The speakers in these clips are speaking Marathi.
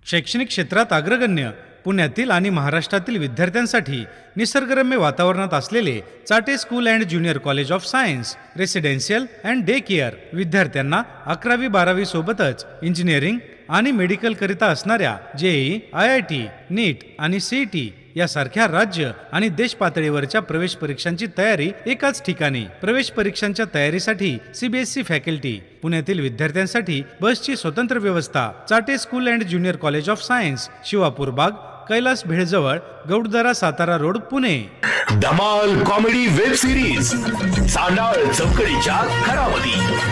शैक्षणिक क्षेत्रात अग्रगण्य पुण्यातील आणि महाराष्ट्रातील विद्यार्थ्यांसाठी निसर्गरम्य वातावरणात असलेले Chate school and junior college of science residential and day care विद्यार्थ्यांना 11वी-12वी सोबतच इंजिनिअरिंग आणि मेडिकल करिता असणाऱ्या जेई, IIT, नीट आणि CET यासारख्या राज्य आणि देश पातळीवरच्या प्रवेश परीक्षांची तयारी एकाच ठिकाणी. प्रवेश परीक्षांच्या तयारीसाठी CBSE फॅकल्टी, पुण्यातील विद्यार्थ्यांसाठी बसची स्वतंत्र व्यवस्था. Chate school and junior college of science, Shivapur बाग, कैलास भेळजवळ, गौडदरा, सातारा रोड, पुणे. धमाल कॉमेडी वेब सिरीज सांडाळ चौकडीच्या घरामध्ये.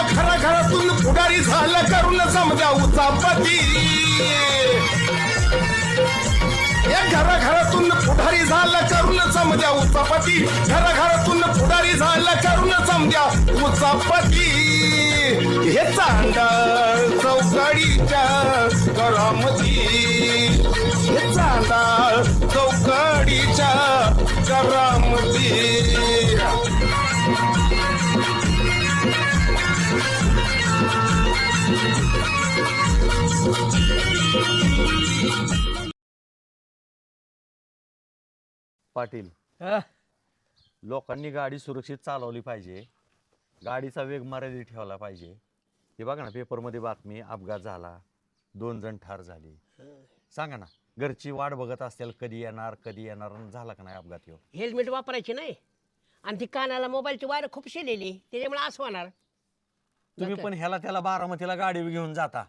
खरा घरातून पुढारी झालं करून समजा उचापती. घरातून पुढारी झालं करून समजा उचापती. घरातून पुढारी झालं करून समजा उचापती. हे चांडाळ चौकडीच्या घरामध्ये. हे चांडाळ चौकडीच्या घरामध्ये. पाटील, लोकांनी गाडी सुरक्षित चालवली पाहिजे. गाडीचा वेग मर्यादित ठेवला पाहिजे. हे बघा ना, पेपरमध्ये बातमी, अपघात झाला, 2 जण ठार झाले. सांगा ना, घरची वाट बघत असतील कधी येणार आणि झाला का नाही अपघात? हेल्मेट वापरायचे नाही आणि ती कानाला मोबाईलची वायर खूप शिलेली, त्याच्यामुळे असं होणार. तुम्ही पण ह्याला त्याला बारामतीला गाडी घेऊन जाता.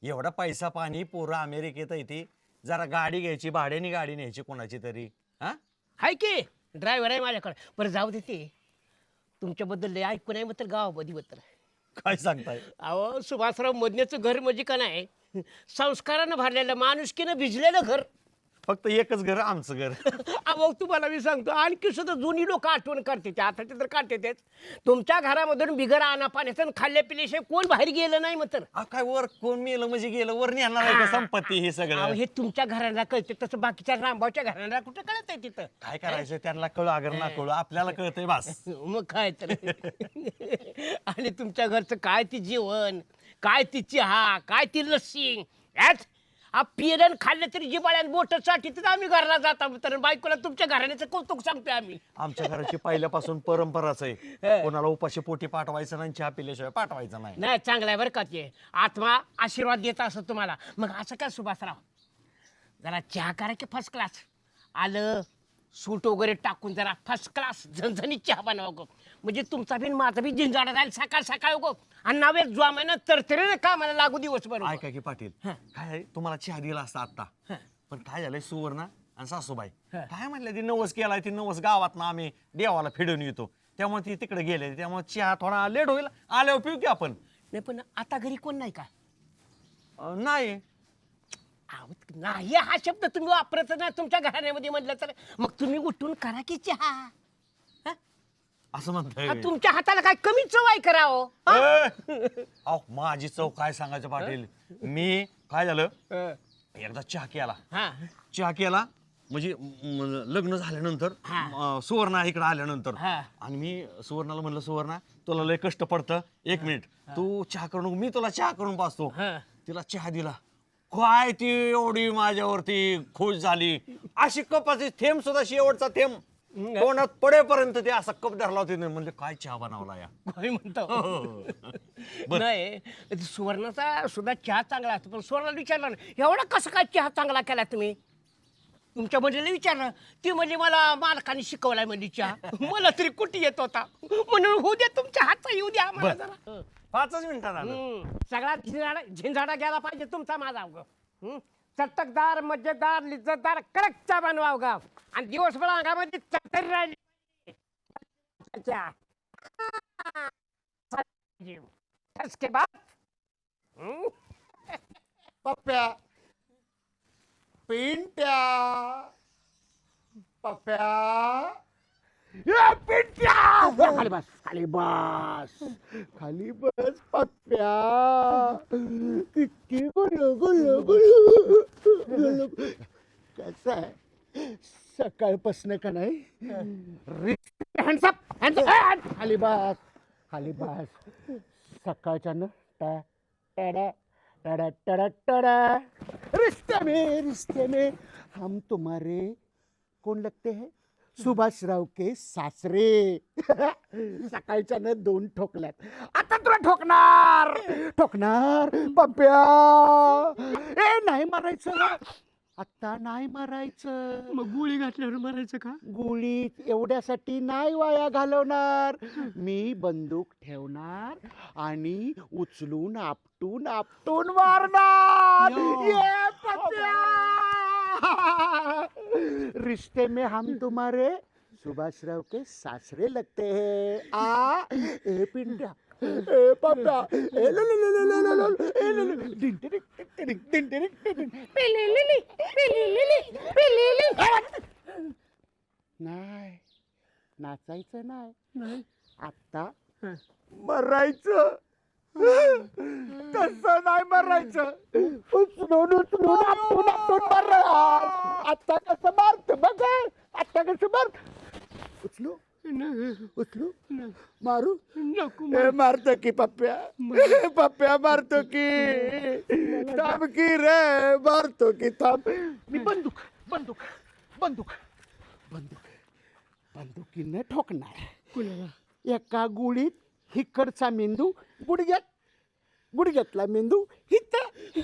एवढा पैसा पाणी, पोरं अमेरिकेत येते, जरा गाडी घ्यायची, भाड्याने गाडी न्यायची कोणाची तरी. हाय की ड्रायव्हर आहे माझ्याकडे. बरं जाऊ दे, ते तुमच्याबद्दल लय ऐकून आहे तर गावामध्ये तर काय सांगताय? अहो, सुभाषराव मदनेचं घर म्हणजे का नाही, संस्कारानं भरलेलं, माणुसकीनं भिजलेलं घर. फक्त एकच घर, आमचं घर. अहो, तुम्हाला मी सांगतो, आणखी सुद्धा जुनी लोक आठवण करते, ते आताचे तर काढते तेच. तुमच्या घरामधून बिगर आणा पाण्याचं खाल्ल्या पिल्याशिवाय कोण बाहेर गेलं नाही मग तर. काय वर कोण मेलं म्हणजे गेलं, वर नेणार आहे का संपत्ती? हे अहो, सगळं हे तुमच्या घराला कळते, तसं बाकीच्या रामभाऊच्या घराला कुठं कळत आहे तिथं? काय करायचं, त्यांना कळू अगर ना कळू, आपल्याला कळतंय बस. मग काय तर. आणि तुमच्या घरचं काय ती जेवण, काय ती चहा, काय ती लस्सी, याच पिरण खाल्लं तरी जिबाळ्यात बोट साठी तर आम्ही घरला जाता. तर बायकोला तुमच्या घराण्याचं कौतुक सांगतोय आम्ही. आमच्या घराची पहिल्यापासून परंपराच आहे, कोणाला उपाशी पोटी पाठवायचं नाही, चहा पिल्याशिवाय पाठवायचं नाही. नाही, चांगलं आहे बरं का ते. आत्मा आशीर्वाद देत असं तुम्हाला. मग असं काय सुभाषराव, जरा चहा करा की फर्स्ट क्लास, आलं सूट वगैरे टाकून जरा फर्स्ट क्लास झणझणीत चहा बनवा गो. म्हणजे तुमचा बिन माझा बी झिंजाडा जाईल सकाळ सकाळ गो. आणि नावे जोमानं तरतरीने कामाला लागू दिवसभर. ऐका की पाटील, काय आहे, तुम्हाला चहा दिला असता आता, पण काय झालंय, सुवर्णा आणि सासूबाई काय म्हणलं, ती नवस केलाय, ती नवस गावात ना आम्ही देवाला फिडून येतो, त्यामुळे ती तिकडे गेले, त्यामुळे चहा थोडा लेट होईल, आल्यावर पिऊ की आपण. नाही, पण आता घरी कोण नाही का? नाही. अहो, नाही हा शब्द तुम्ही वापरत नाही तुमच्या घराण्यामध्ये म्हटलं तर. मग तुम्ही उठून करा की चहा. असं म्हणताय? तुमच्या हाताला काय कमी चव आहे करावं? अहो, माझी चव काय सांगायचं पाटील, मी काय झालं, एकदा चहा केला म्हणजे लग्न झाल्यानंतर, सुवर्णा इकडे आल्यानंतर, आणि मी सुवर्णाला म्हणलं, सुवर्णा तुला लय कष्ट पडतं, 1 मिनिट तू चहा करून, मी तुला चहा करून पाचतो. तिला चहा दिला, काय ती एवढी माझ्यावरती खुश झाली, अशी कपाची थेंब सुद्धा, शेवटचा थेंब तोंडात पडेपर्यंत ते असा कप धरला होती. म्हणजे काय चहा बनवला या, काय म्हणतो. नाही, सुवर्णाचा सुद्धा चहा चांगला असतो, पण सुवर्णाला विचारला एवढा कसं काय चहा चांगला केला तुम्ही? तुमच्या मुलीला विचारलं, ती म्हणजे मला मालकाने शिकवलाय म्हणजे चहा. मला तरी कुठे येत होता, म्हणून होऊ द्या तुमच्या हातचा, येऊ द्या आम्हाला जरा. 5 मिनिटात सगळा झिंझाडा गेला पाहिजे तुमचा माझा. चटकदार, मजेदार, लिज्जतदार, कडक चहा बनवाव गाव. आणि दिवसभर अंगामध्ये चटरी राहिली. के बाद पप्प्या, पिंट्या, पप्प्या, पिंट्या, खाली बस, खाली बस, खाली बस पप्प्या. किती कसं आहे, सकाळपासनं का नाही खाली बस सकाळच्यानं रिश्ते में हम तुम्हारे कौन लगते हैं सुभाषराव के सासरे सकाळच्यानं 2 ठोकल्यात आता तुला ठोकणार पप्प्या ए नाही मारायचं आता नाही मारायचं मग गोळी घातल्यावर मारायचं का? गोळी एवढ्यासाठी नाही वाया घालवणार मी बंदूक ठेवणार आणि उचलून आपटून मारणार ये पप्प्या रिश्ते में हम तुम्हारे सुभाषराव के सासरे लगते हैं ए पिंड्या ए पप्प्या ए नाही नाचायचं नाही आता मरायचं तसं नाही मरायचं उचलून आपटून मारणार आता कसं मारत बघ आता कसं मारत उचलू मारू नको मारतो की पप्प्या मारतो की थांब की रे मारतो की थांब मी बंदुकीनं ठोकणार एका गोळीत हिकडचा मेंदू गुडघ्यातला मेंदू हित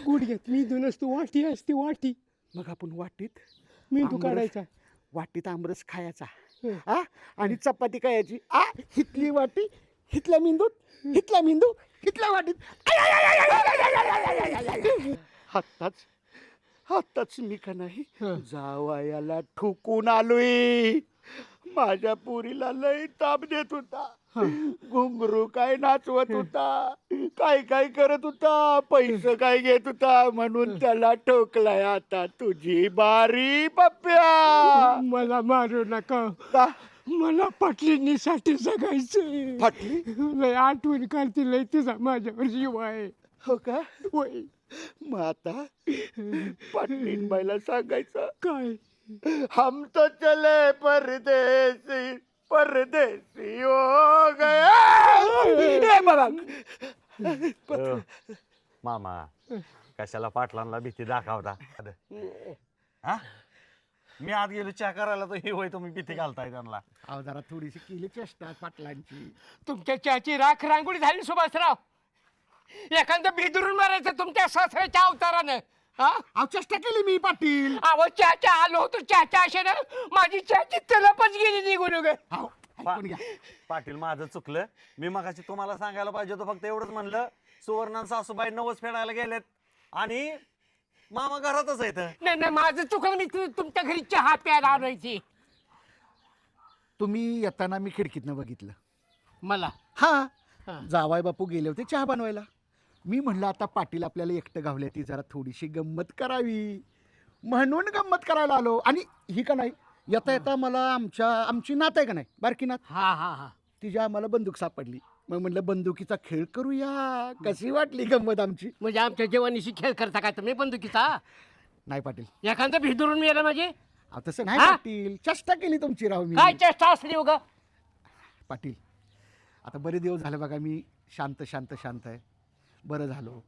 गुडघ्यात मी दोन असतो वाटी असते वाटी मग आपण वाटीत मेंदू आमरस- काढायचा. वाटीत आमरस खायचा आणि चपाती खायची हितली वाटी हितल्या मेंदूत हितल्या वाटीत आत्ताच मी का नाही जावयाला ठोकून आलोय माझ्या पुरीला लय ताप देत होता घुंगरू काय नाचवत होता काय करत होता पैसे काय घेत होता म्हणून त्याला ठोकलाय आता तुझी बारी पप्प्या मला मारू नका का? मला पाटलींसाठी जगायचं फाटली लय आठवण काढते लय तिचा माझ्यावर जीव आहे. हो का होय मग आता पाटील बाईला सांगायचं काय हम तो चले परदेसी हो गए बाबा मामा कशाला पाटलांना भीती दाखवता हा मी आत गेलो चहा करायला तर हे होय तुम्ही भीती घालताय त्यांना. अहो जरा थोडीशी केली चेष्टा पाटलांची तुमच्या चहाची राख रांगोळी झाली सुभाषराव. एखादं भिदरून मारायचं तुमच्या सासऱ्याच्या अवतारानं. अहो चेष्टा केली मी पाटील अहो चहाच्या आलो होतो चहाच्या आशेनं माझी चहाची तलपच गेली निघून गे. अहो ऐकून घ्या पाटील माझं चुकलं. मी मगाशी तुम्हाला सांगायला पाहिजे होतं फक्त एवढंच म्हणलं सुवर्ण सासूबाई नवस फेडायला गेलेत आणि मामा घरातच आहेत. नाही माझं चुकलं. मी तुमच्या घरी चहा प्यायला आणायची. तुम्ही येताना मी खिडकीतनं बघितलं मला हा जावाय बापू गेले होते चहा बनवायला. मी म्हणलं आता पाटील आपल्याला एकटं गावल्या ती जरा थोडीशी गंमत करावी म्हणून गंमत करायला आलो. आणि ही का नाही येता मला आमची नात आहे का नाही बारकी नात हा तिच्या आम्हाला बंदूक सापडली. मग म्हणलं बंदुकीचा खेळ करूया. कशी वाटली गंमत आमची. म्हणजे आमच्या जेवणीशी खेळ करता काय तुम्ही बंदुकीचा. नाही पाटील एखादं भिदरून मिळालं म्हणजे अहो तसं नाही हा? पाटील चेष्टा केली तुमची राव मी. काय चेष्टा असली उगा. पाटील आता बरे दिवस झाले बघा मी शांत आहे बरं झालो.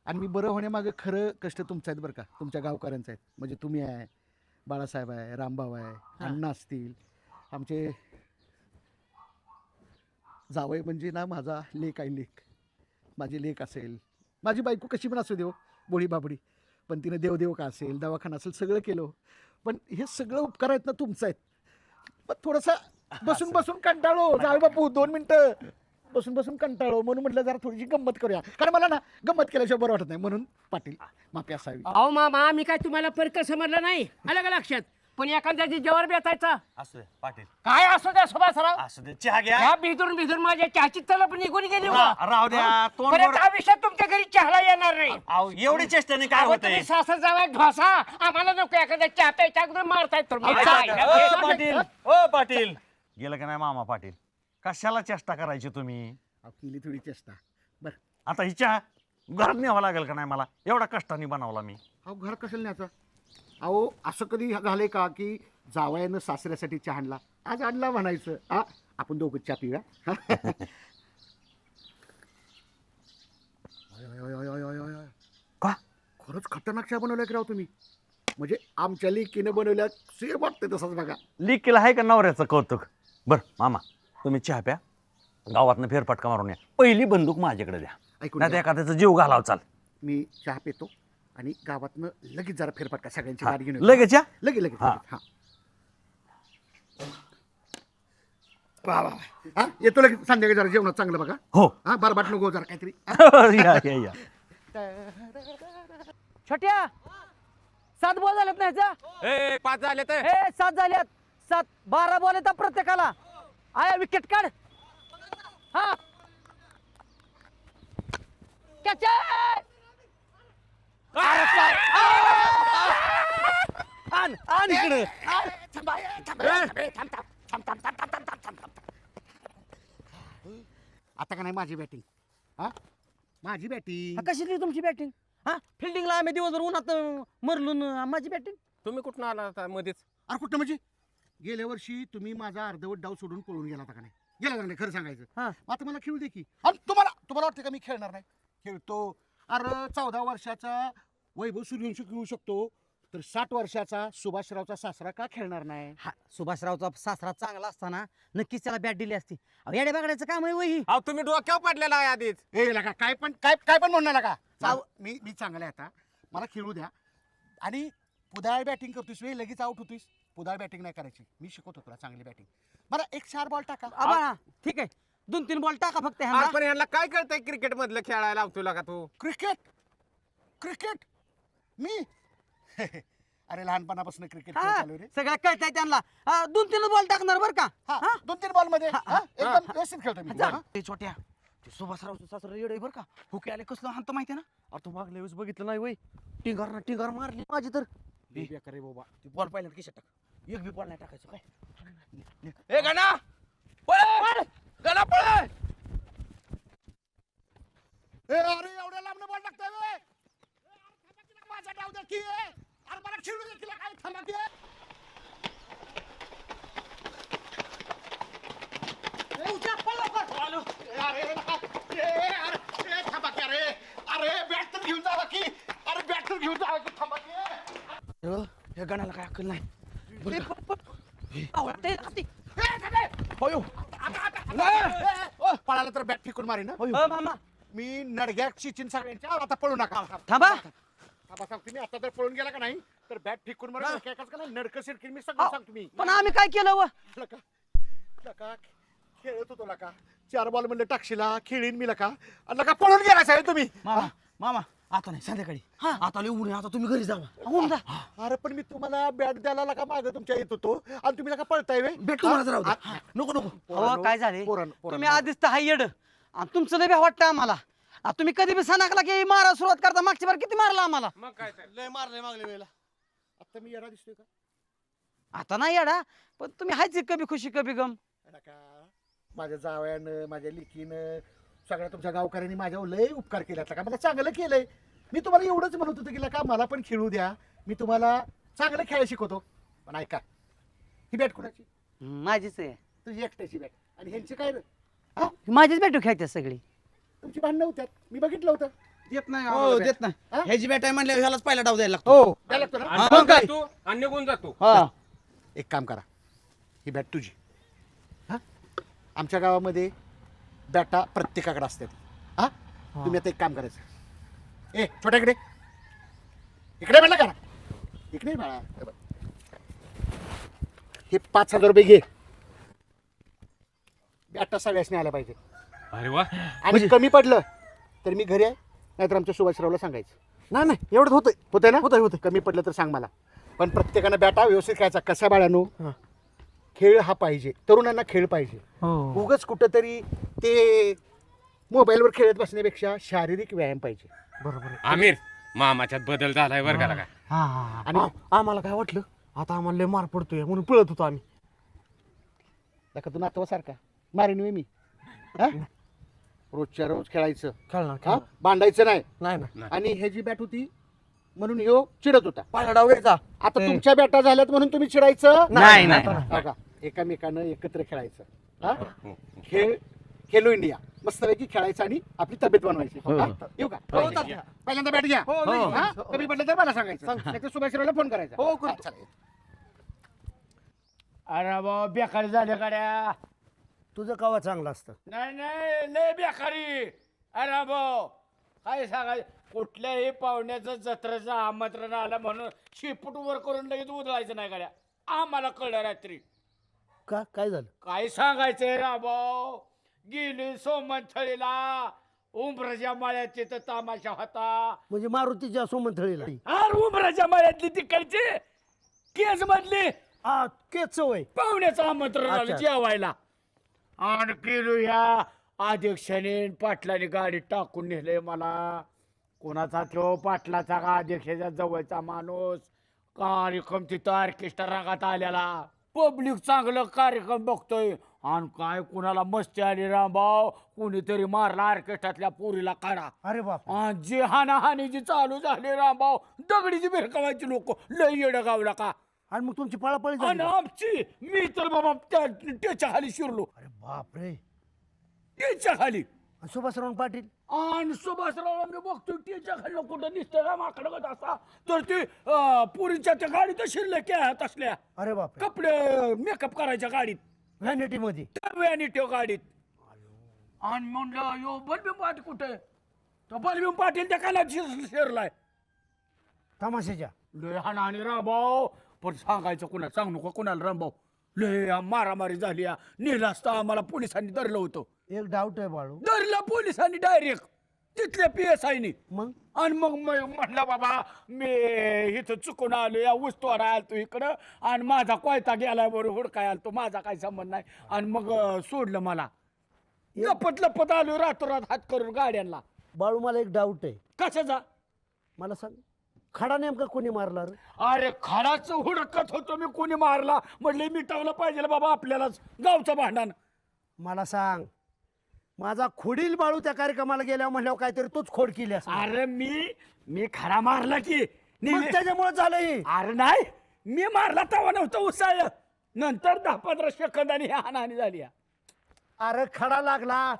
आणि मी बरं होण्यामागं खरं कष्ट तुमचं आहेत बरं का तुमच्या गावकऱ्यांचं आहेत. म्हणजे तुम्ही आहे बाळासाहेब आहे रामभाऊ आहे अण्णा असतील आमचे जावई म्हणजे ना माझा लेक आहे माझी लेक असेल माझी बायको कशी पण असू देव बोळी बाबडी पण तिनं देवदेव का असेल दवाखाना असेल सगळं केलं. पण हे सगळं उपकार आहेत ना तुमचं आहेत. पण थोडंसं बसून कंटाळो जावे बापू 2 मिनिटं बसून कंटाळो म्हणून म्हटलं जरा थोडीशी गंमत करूया. कारण मला ना गंमत केल्याशिवाय बरं वाटत नाही म्हणून पाटील माफी असावी. अहो मामा मी काय तुम्हाला परक समजलं नाही आलं का लक्षात. पण एखाद्याची जेवर बेतायचा असू दे पाटील काय असू द्या सुभाषराव. असू दे चहा घ्या. ह्या भिदून माझ्या चहाची तलप निघून गेली उगा. राहू द्या तोंड परत गोड- आयुष्यात तुमच्या घरी चहाला येणार नाही. अहो, एवढी चेष्टाने काय अहो, होतंय तुम्ही सासर जावा ढोसा आम्हाला नको एखाद्या चहा प्यायच्या अगोदर मारतायत तुम्ही. पाटील गेलं का नाही मामा पाटील कशाला चेष्टा करायची तुम्ही. अहो, केली थोडी चेष्टा बरं. आता ही चहा घरात न्यावा लागेल का नाही मला एवढा कष्टाने बनवला मी. अहो घर कशाला न्यायचा अहो असं कधी झालंय का की जावयानं सासऱ्यासाठी चहा आणला, आज आणला म्हणायचं. हा, आपण दोघं चहा पिऊया. हा? का? खरंच खतरनाक चहा बनवलाय की राव तुम्ही. म्हणजे आमच्या लेकीनं बनवल्या सेम वाटतं तसंच बघा. लिकीला आहे का नवऱ्याचं कौतुक. बर मामा तुम्ही चहा प्या, गावातनं फेरफटका मारून या. पहिली बंदूक माझ्याकडे द्या, ऐकून नाही घ्या. एखाद्याचा जीव घालाव चाल. मी चहा पितो आणि गावातनं लगेच जरा फेरफटका सगळ्यांची गाडी घेऊन येतो. लगेच या. लगेच लगेच हा. लगेच. हा. वा वा वा. हा येतो लगेच संध्याकाळी जरा जेवणात चांगलं बघा. हो. हा बरबाट नको जरा काहीतरी. या या या. छोट्या 7 बॉल झालेत ना ह्याच्या? 5 झाले तर 7 झाल्यात. 7 12 बॉल येतात प्रत्येकाला. आया विकेट काढ. हा कॅच. आण आण इकडे. आता का नाही माझी बॅटिंग. हा माझी बॅटिंग. कशी ती तुमची बॅटिंग? हा फिल्डिंगला आम्ही दिवसभर उन्हात मरलून माझी बॅटिंग. तुम्ही कुठून आला होता मध्येच? अरे कुठं म्हणजे गेल्या वर्षी तुम्ही माझा अर्धवट डाव सोडून पळून गेला होता का नाही? गेला का नाही खरं सांगायचं. हा. मग आता मला खेळू दे की. आणि तुम्हाला वाटतं का मी खेळणार नाही? खेळतो. अरे 14 वर्षाचा वैभव सूर्यवंशी खेळू शकतो, तर 60 वर्षाचा सुभाषरावचा सासरा का खेळणार नाही? हा सुभाषरावचा सासरा चांगला असताना नक्कीच त्याला बॅट दिली असती. येड्या बघायचं काम आहे वही. अहो तुम्ही डोक्यावर पडलेला आहे आधीच. हे लगा काय पण म्हणणार का? मी चांगला आहे आता, मला खेळू द्या. आणि पुदाळ बॅटिंग करतोस वे, लगेच आउट होतोस. पुदाळ बॅटिंग नाही करायची, मी शिकवतो तुला चांगली बॅटिंग. मला एक 4 बॉल टाका. आबा ठीक आहे 2-3 बॉल टाका फक्त ह्यांना. आज पण यांना काय कळतंय क्रिकेट मधलं खेळायला लावतो का तू? क्रिकेट मी अरे लहानपणापासून क्रिकेट हा, चालू रे. सगळं कळतंय त्यांना. 2-3 बॉल टाकणार बरं का? हा 2-3 बॉल मध्ये एकदम व्यवस्थित खेळतो मी. जा. हा? ते छोट्या ते सुभाषरावचं सासरं येड आहे बरं का. हुके आले कसलं हाणतं माहिती ना. अरे तू मागल्या वेळेस बघितलं नाही वय, टिंगार मारली माझी तर. लई बेकार आहे बाबा. ती बॉल पाहिल्यात खिशात टाक. एक बी बॉल नाही टाकायचं काय. ए गणा पळ गणा पळ. अरे एवढ्या लांब बॉल टाकतोय बे. माझा डाव द्या की. अरे मला खेळू दे की काय थांबा की. अरे थांबा की. अरे बॅट तर घेऊन जावा की. अरे बॅट तर घेऊन जावा की. थांबा की. या गणाला काय अक्कल नाही. पळाला तर बॅट फेकून मारे ना. मामा मी नडग्या चिचिन सगळ्यांच्या. आता पळू नका. थांबा. थांबा सांगतो मी. आता जर पळून गेला का नाही तर बॅट फेकून मारा. का नाही नडकं सिडकीन मी सगळं सांगतो मी. पण आम्ही काय केलं व? लका खेळत होतो लका. 4 बॉल म्हणलं टाकशीला खेळीन मी लका. आणि लका पळून गेला साहेब तुम्ही. मामा आता नाही संध्याकाळी. आता लय ऊन आहे, आता तुम्ही घरी जावा. ऊन जा. अरे पण मी तुम्हाला बॅट द्यायला लका मागं तुमच्या येत होतो आणि तुम्ही लका पळताय वे. भेट तुम्हाला राहू दे. नको पोरांनो, अहो काय झाले पोरांनो. तुम्ही आधीच तर हाय येड आणि तुमचं लय भ्या वाटतं आम्हाला. तुम्ही कधी बी सणाकला की मारा सुरुवात करता. मागच्या बार किती मारला आम्हाला. मग काय तर. लय मारले मागल्या वेळेला. आता मी येडा दिसतोय का? आता नाही येडा, पण तुम्ही हायच कभी खुशी कभी गम. नका. माझ्या जावयानं माझ्या लेकीनं सगळ्या तुमच्या गावकऱ्यांनी माझ्यावर लय उपकार केले. का मला चांगलं केलंय. मी तुम्हाला एवढंच म्हणत होतो की का मला पण खेळू द्या, मी तुम्हाला चांगलं खेळ शिकवतो. पण ऐका, ही बॅट कुणाची? माझीच आहे. तुझी एकट्याची बॅट. आणि ह्यांची काय रे? माझीच बॅटू खेळते सगळी. तुमची भांडणं होत्यात, मी बघितलं होतं. देत नाही हो देत नाही. हा? ह्याची बॅट आहे म्हणल्यावर ह्यालाच पहिला डाव द्यायला लागतो. हो द्यायला लागतो ना? आणि मग कोण काय? जातो आणि निघून जातो. एक काम करा, ही बॅट तुझी. हा आमच्या गावामध्ये बॅटा प्रत्येकाकडे असतात. हा तुम्ही आता एक काम करायचं. ए छोट्याकडे इकडे म्हणलं करा. इकडे बाळा. हे बघ. हे 5,000 रुपये घे. बॅटा सगळ्यासनी आल्या पाहिजे. अरे वा. आणि कमी पडलं तर मी घरी आहे, नाहीतर आमच्या सुभाषरावला सांगायचं. नाही एवढं होतंय ना? होतंय. कमी पडलं तर सांग मला. पण प्रत्येकानं बॅटा व्यवस्थित खेळायचा. कसा बाळानो, खेळ हा पाहिजे. तरुणांना खेळ पाहिजे. उगाच कुठंतरी ते मोबाईलवर खेळत बसण्यापेक्षा शारीरिक व्यायाम पाहिजे. आमिर मामाच्यात बदल झालाय बरं का. आणि आम्हाला काय वाटलं आता आम्हाला लय मार पडतोय म्हणून पळत होतो आम्ही. नका तू नातवासारखा मारीन मी. हा? रोजच्या रोज खेळायचं. खेळणार हा भांडायचं नाही. नाही ना. आणि हे जी बॅट होती म्हणून ह्यो चिडत होता. पहिला डाव घ्यायचा. आता तुमच्या बॅटा झाल्यात म्हणून तुम्ही चिडायचं नाही, नाही. बघा, एकामेकानं एकत्र खेळायचं. हा? खेळ खेलो इंडिया मस्तपैकी खेळायचं आणि आपली तब्येत बनवायची. हा? येऊ का? पहिल्यांदा बॅट घ्या. हा? कमी पडलं तर मला सांगायचं. नाहीतर सुभाषरावला फोन करायचा. हा, चला. अरे बाबा बेकारी झाल्या गाड्या. तुझं कवा चांगलं असतं. नाही नाही लय बेकारी. अरे भाऊ काय सांगाय कुठल्याही पाहुण्याचं जत्रेचं आमंत्रण आलं म्हणून शेपूट वर करून लगेच उधळायचं नाही गाड्या. आम्हाला कळलं रात्री. का काय झालं. काय सांगायचंय राभाऊ गेली सोमनथळीला उंबराच्या माळ्यात तिथं तामाशा होता. म्हणजे मारुतीच्या सोमनथळीला. अरे उंबराच्या माळ्यातली तिकडची केस मधली केच वय. पाहुण्याचं आमंत्रण आलं अच्छा. जेवायला. आणि गेलो ह्या अध्यक्षाने पाटलाने गाडी टाकून नेलंय मला. कोणाचा तो पाटलाचा का अध्यक्षाच्या जवळचा माणूस. कार्यक्रम तिथं ऑर्केस्ट्रा रंगात आलेला. पब्लिक चांगलं कार्यक्रम बघतोय आणि काय कुणाला मस्ती आली रामभाऊ. कोणीतरी मारला ऑर्केस्ट्रातल्या पोरीला काढा. अरे बाप. आणि जे हानाहानी जी चालू झाली रामभाऊ दगडीची भिरकावायची लोक लय येडं गावला का. आणि मग तुमची पळापळी आणि झाली का? आमची मी तर बाबा त्याच्या खाली शिरलो. अरे बापरे. त्याच्या खाली. आणि सुभाषराव पाटील. आणि सुभाषराव मी बघतो त्याच्या खाली कुठं दिसतं का माकडं असा तर ते पुरीच्या त्या गाडीत शिरले क्या तसल्या अरे बापरे. कपडे मेकअप करायच्या गाडीत व्हॅनिटी मध्ये. त्या वेळाने ठेव गाडीत. आणि म्हणलं यो बलबीम पाटील कुठे. तो बलबीम पाटील त्या कानात शिरलाय. तमाशाच्या. लय हाणाहाणी रामभाऊ. पण सांगायचं कुणा सांग नको कुणाला रामभाऊ. लय मारामारी झाली. नेलं असता आम्हाला पोलिसांनी धरलं होतं. एक डाऊट आहे बाळू. धरलं पोलिसांनी डायरेक्ट तिथल्या PSI मग आणि मग म्हटलं बाबा मी इथं चुकून आलो या ऊसतोडा आलतो इकडं आणि माझा कोयता गेलाय बरोबर हुडकाय आलतो माझा काही संबंध नाही. आणि मग सोडलं मला. लपत लपत आलो रातोरात हात करून गाड्यांना. बाळू मला एक डाऊट आहे. कशाचा. मला सांग खडा नेमका कोणी मारला रे. अरे खडाच हुडकत होतो मी कोणी मारला म्हटलं मिटवलं पाहिजे बाबा आपल्यालाच गावचं भांडण. मला सांग माझा खोडील बाळू त्या कार्यक्रमाला गेल्यावर म्हणल्यावर काहीतरी तूच खोड केली असं. अरे मी खडा मारला की त्याच्यामुळे झालं हे. अरे नाही मी मारला तवा नव्हतं उसाळ नंतर 10-15 सेकंदांनी हाणाहाणी झाली. अरे खडा लागला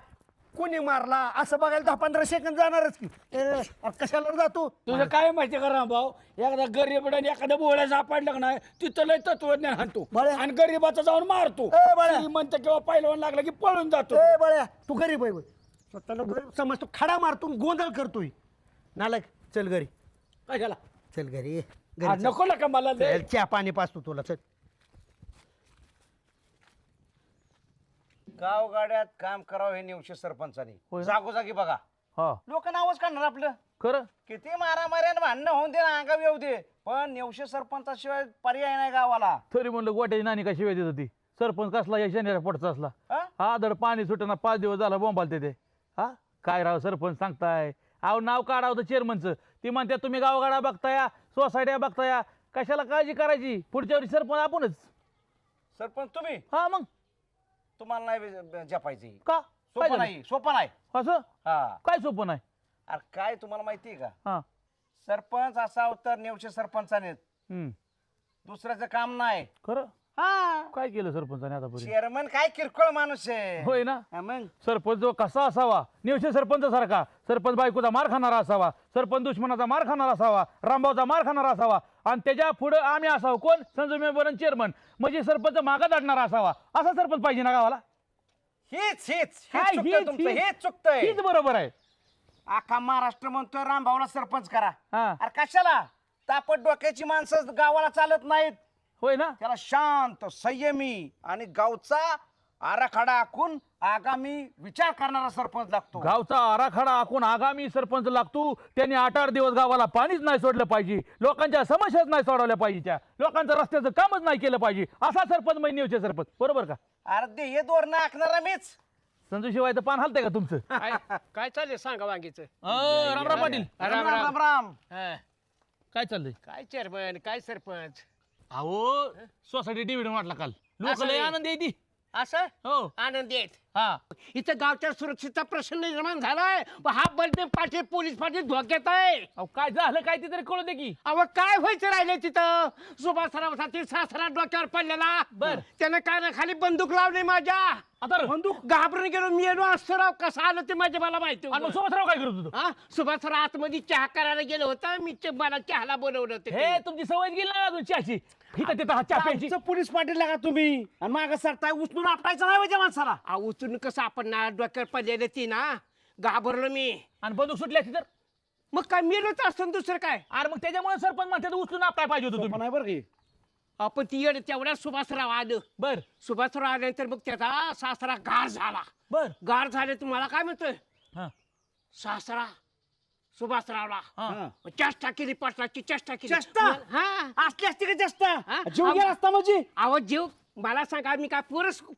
कोणी मारला असं बघायला 10-15 सेकंद जाणारच की. अरे कशाला जातो. तुझं काय माहिती का रामभाऊ एकदा गरीबडाने एखाद्या बोळ्या सापडलं का नाही तिथं लय तत्वज्ञान हाणतो बळ्या. आणि गरीबाचा जाऊन मारतो. ए, बळ्या. श्रीमंत किंवा पहिलवान लागला की पळून जातो. ए बळ्या तू गरीब आहे बघ. स्वतःला गरीब समजतो खडा मारतो गोंधळ करतोय. नालायक चल घरी. कशाला चल घरी. आ, नको का मला लय. चल, चहा पाणी पाचतो तुला चल. गावगाड्यात काम करावं हे नेवशे सरपंचानी. होय ना? जागोजागी बघा. हा लोक नावच काढणार आपलं. खरं. किती मारामाऱ्यानं भांडणं होऊन दे ना अंगावी येऊ दे पण नेवशे सरपंचाशिवाय पर्याय नाही गावाला. तरी म्हणलं गोट्याची नानी का शिवाय देत होती. सरपंच कसला या शनिवार पोटचा असला. हा? हा धड पाणी सुटना 5 दिवस झाला बोंबालते ते. हा काय राव सरपंच सांगताय. अहो नाव काढावं तर चेअरमनचं. ती म्हणते तुम्ही गावगाडा बघताया सोसायट्या बघताया कशाला काळजी करायची. पुढच्या वर्षी सरपंच आपणच. सरपंच तुम्ही हा मग तुम्हाला नाही जपायची. का काय सोपं झालं? नाही सोपं नाही. असं हा काय सोपं नाही. अरे काय तुम्हाला माहितीये का हा सरपंच असा तर नेवशे सरपंचाने हम्म दुसऱ्याचं काम नाही. खरं. हा काय केलं सरपंचाने आतापर्यंत. चेअरमन काय किरकोळ माणूस आहे. होय ना. हा मग सरपंच जो कसा असावा नेवशे सरपंच सारखा. सरपंच बायकोचा मार खाणारा असावा. सरपंच दुश्मनाचा मार खाणारा असावा. रामभाऊचा मार खाणारा असावा. आणि त्याच्या पुढे आम्ही असावं कोण संजय मेंबर चेअरमन म्हणजे सरपंच मागात अडणारा असावा. असा सरपंच पाहिजे ना गावाला. हीच हीच काय हीच चुकतंय हीच- तुमचं. हीच- हेच चुकतंय. हीच बरोबर आहे. अख्खा महाराष्ट्र म्हणतोय रामभाऊला सरपंच करा. हा अरे कशाला तापट डोक्याची माणसं गावाला चालत नाहीत. होय ना. त्याला शांत संयमी आणि गावचा आराखडा आखून आगामी विचार करणारा सरपंच लागतो. गावचा आराखडा आखून आगामी सरपंच लागतो. त्यांनी 8-8 दिवस गावाला पाणीच नाही सोडलं पाहिजे. लोकांच्या समस्याच नाही सोडवल्या पाहिजे. लोकांचं रस्त्याचं कामच नाही केलं पाहिजे. असा सरपंच म्हणजे नेवचे सरपंच बरोबर का. अर्धे हे दोर आखणारा मीच. संजू शिवाय तर पान हलतंय का तुमचं. काय चाललंय सांगा वांगीचं. रामराव पाटील राम राम राम. राम. हा, काय चाललंय. काय चेअरमन काय सरपंच अहो सोसायटी डिव्हिडंड वाटला काल. लोक असं लय आहे. आनंद येते. असं हो आनंदी आहेत. हा इथं गावच्या सुरक्षेचा प्रश्न निर्माण झालाय हा बलदेव पाटील पोलीस पाटील धोक्यात आहे. अहो काय झालं काय ते तरी कळू दे की. अहो काय व्हायचं राहिले तिथं सुभाषरावसाठी सासरा डोक्यावर पडलेला. बर. त्यानं काय खाली बंदूक लावली माझ्या. आता बंदूक घाबरून गेलो मी येलो असतो राव. कसं आलं ते माझ्या मला माहिती आणि मग होतं. सुभाषराव काय करत होतो. हा सुभाषराव आतमध्ये चहा करायला गेलो होतं मी मला चहाला बोलवलं होतं हे त्यांनी. तुमची सवय गेली ना अजून चहाची. इथं तिथं हा चहा प्यायची. गावचं पोलीस पाटील का तुम्ही आणि मागं सरताय उचलून आपटायचं नाही माझ्या माणसाला. अहो, उचलून कसं आपण ना डोक्यावर पडलेलं ती ना घाबरलो मी. आणि बंदूक सुटली असती तर. मग काय मेलोच असतं ना दुसरं काय. अरे मग त्याच्यामुळे सरपंच म्हणते उचलून आपटाय पाहिजे होतं पण तुम्ही. आहे बरं की आपण ती येड तेवढ्या सुभाषराव आलं. बर सुभाषराव आल्यानंतर मग त्याचा सासरा गार झाला. बर गार झाले तुम्हाला काय म्हणतोय हा सासरा सुभाषरावला हा चेष्टा केली पाटलाची चेष्टा केली. चेष्टा? हा असली असती का जास्त हा? जीव गेला असता म्हणजे आवाज जीव मला सांगा मी काय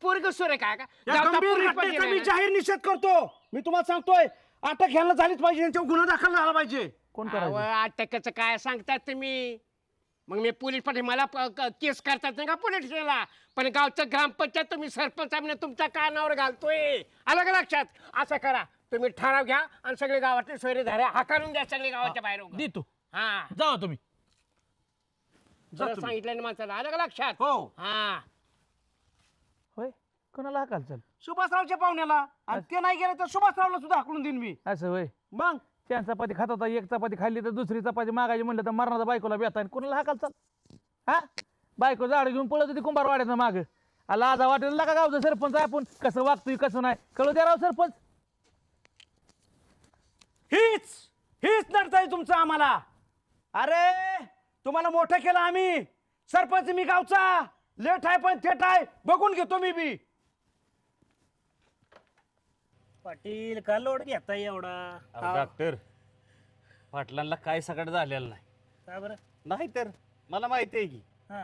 पोरग सोर काय का या गावचा गंभीर पोलीस घटनेचा पाटील मी आहे जाहीर निषेध करतो. मी तुम्हाला सांगतोय अटक घ्यायला झालीच पाहिजे यांच्यावर गुन्हा दाखल झाला पाहिजे. कोण ना. अहो, करायचं. अटकाचं काय सांगतात तुम्ही. मग मी पोलीस पाटील मला केस करतात नाही का पोलीस स्टेशनला. पण गावचं ग्रामपंचायत तुम्ही सरपंच आम्ही तुमच्या कानावर घालतोय. आलं का लक्षात. असं करा तुम्ही ठराव घ्या आणि सगळे गावातले सोयरे धाऱ्या हाकारून द्या सगळे गावाच्या बाहेर उगा. देतो हा जावा तुम्ही. जरा सांगितलं ना माणसाला. आलं का लक्षात. हो हा होय कोणाला हाकाल चल सुभाषरावच्या पाहुण्याला आणि ते नाही गेले तर सुभाषरावला सुद्धा हाकलून देईन मी. असं होय. मग त्या चपाती खात होता एक चपाती खाल्ली तर दुसरी चपाती मागायची म्हणलं तर मरणाचा बायकोला बेता कोणाला हाकाल चाल. हा बायको झाड घेऊन पळत होती कुंभार वाड्याचं माग. लाजा वाटेल का गावचं सरपंच आपण कसं वागतोय कसं नाही कळू द्या राव सरपंच. हीच हीच नडतंय तुमचं आम्हाला. अरे तुम्हाला मोठं केलं आम्ही. सरपंच मी गावचा. लेट आहे पण थेट आहे बघून घेतो मी बी. पाटील का लोड घेता एवढा. डॉक्टर पाटलांना काय सगळं झालेलं नाही. का बरं. नाही तर मला माहिती आहे की हा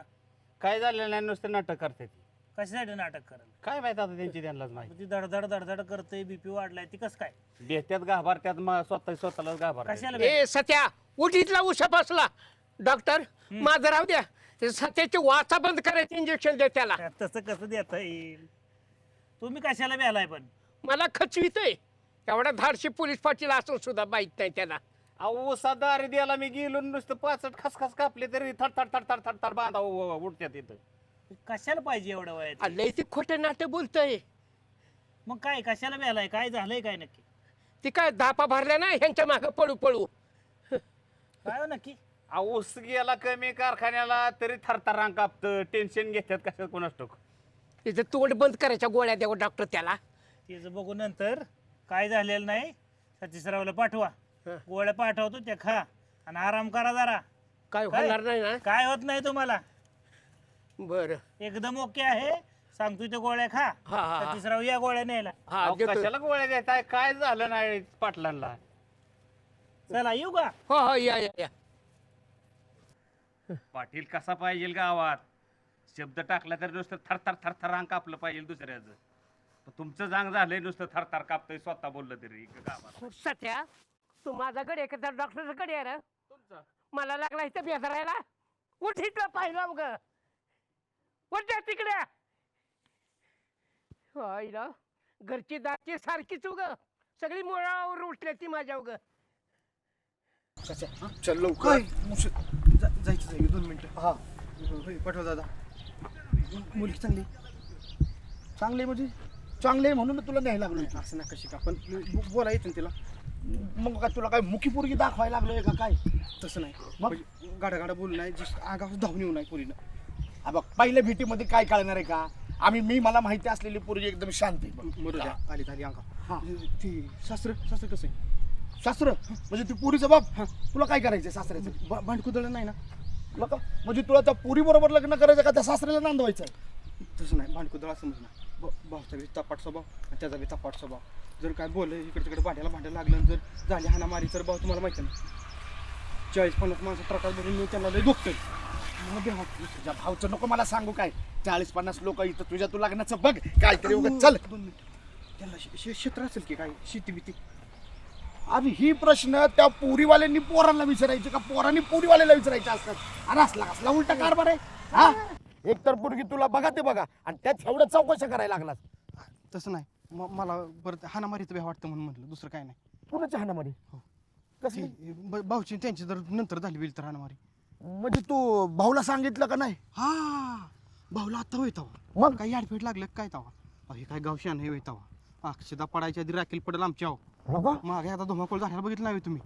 काय झालेलं नाही नुसतं नाटक करते ती. कशासाठी नाटक करायला. काय माहिती आता त्यांची त्यांनाच माहिती. ती धडधड धडधड करते बीपी वाढलाय ती कसं काय. बेत्यात गाभार त्यात स्वतःलाच गाभार कशाला ए सत्या उठीतला उशा बसला. डॉक्टर माझं राहू द्या. ते सत्याची वाचा बंद करायचं इंजेक्शन दे त्याला. तसं कसं देता येईल. तुम्ही कशाला बेलाय पण. मला खचवितोय. एवढा धाडशी पोलीस पाटील असून सुद्धा माहित नाही त्याला. अहो साधा अरे द्यायला मी गेलो नुसतं 65 खसखस कापले तरी थड थड थड थड थड थड बांधा उठत्यात इथं. कशाला पाहिजे एवढं वयात. लय ते खोटं नाटक बोलतोय. मग काय कशाला बेलाय काय झालंय काय नक्की. ती काय धापा भरल्या ना ह्यांच्या मागं पळू पळू. काय हो नक्की. अहो ऊस गेला कमी कारखान्याला तरी थरथर रांग कापतं टेन्शन घेतात कशात कोणास ठाऊक. तिचं तोंड बंद करायच्या गोळ्या द्यावं डॉक्टर त्याला. तिचं बघू नंतर काय झालेलं नाही. सतीशरावला पाठवा. गोळ्या पाठवतो त्या खा आणि आराम करा जरा. काय काय? होणार नाही ना. काय होत नाही तुम्हाला. बरं एकदम ओके आहे. सांगतो त्या गोळ्या खा. हा, हा. सतीशराव या गोळ्या न्यायला. हा अहो, देतो. कशाला गोळ्या देताय काय झालं नाही पाटलांना. चला येऊ का. हो हो या या या. पाटील कसा पाहिजे गावात शब्द टाकला तर नुसतं थरथर थरथर रांग कापलं पाहिजे दुसऱ्याचं. पण तुमचं जांग झालंय नुसतं थरथर कापतंय स्वतः बोललं तरी गावात. सत्या तू माझा गडे का त्या डॉक्टरचा गडे आहे ना. मला लागला इथं बेजारायला. उठ इथं पाहिलं मग. उठ जा तिकडे. होय ना घरची दाची सारखीच उग सगळी मुळावर उठल्या ती माझ्या उग. चल लवकर. जायचं 2 मिनिटं. हा पाठवा दादा. मुलगी चांगली चांगली म्हणजे चांगले म्हणून तुला न्यायला लागलो. असं ना कशी का पण बोला येते तिला. मग काय तुला काय मुखी पोरगी दाखवायला लागलोय का काय. तसं नाही मग गाडा गाडा बोलू नाही जस्ट आगाव धावून येऊ नाही पोरीनं. हा बघ पहिल्या भेटीमध्ये काय कळणार आहे का. मला माहिती असलेली पोरगी एकदम शांत आहे बघ. मरू द्या. आली झाली हा. अंगा. ती सासर सासर कसं आहे. शास्त्र म्हणजे ती पुरीचा बाप. तुला काय करायचंय सासऱ्याचं. भांडकुदळ नाही ना. तुला का म्हणजे तुला त्या पुरी बरोबर लग्न करायचं का त्या सासऱ्याला नांदवायचं. तसं नाही भांडकुदळ असं म्हणणं. भाऊचा बी तपाट स्वभाव आणि त्याचा बी तपाट स्वभाव. जर काय बोललं इकडे तिकडे भांड्याला लागलं आणि जर झाली हाणामारी तर भाऊ तुम्हाला माहिती नाही 40-50 माणसं ट्रकात भरून मी त्यांना लय दुखतंय. तुझ्या भाऊचं नको मला सांगू काय. 40-50 लोक इथं तुझ्या तू लग्नाचं बघ काहीतरी उगाच चल. 2 मिनिट. त्यांना क्षेत्र असेल की काय शेती बिती. आणि ही प्रश्न त्या पुरीवाल्यांनी पोरांना विचारायचे का पोरांनी पुरीवाल्याला विचारायचे असतात. आणि असला उलटा कारभार आहे हा. एक तर पोरगी तुला बघा ते बघा आणि त्यात एवढं चौकशा करायला लागलास. तसं नाही मला परत हाणामारीचं भ्या वाटतं म्हणून म्हटलं, दुसरं काय नाही. कुणाच्या हाणामारी कसली भाऊची त्यांची जर नंतर झाली होईल तर हाणामारी. म्हणजे तू भाऊला सांगितलं का नाही? हा भाऊला आता होय तवा मग काही आडफेट लागलं काय तवा? हे काय गावशान हे होय तवा अक्षदा पडायच्या आधी राखील पडेल आमच्या हो का? मागे आता धुमाकूळ झाल्याला बघितलं नाही तुम्ही?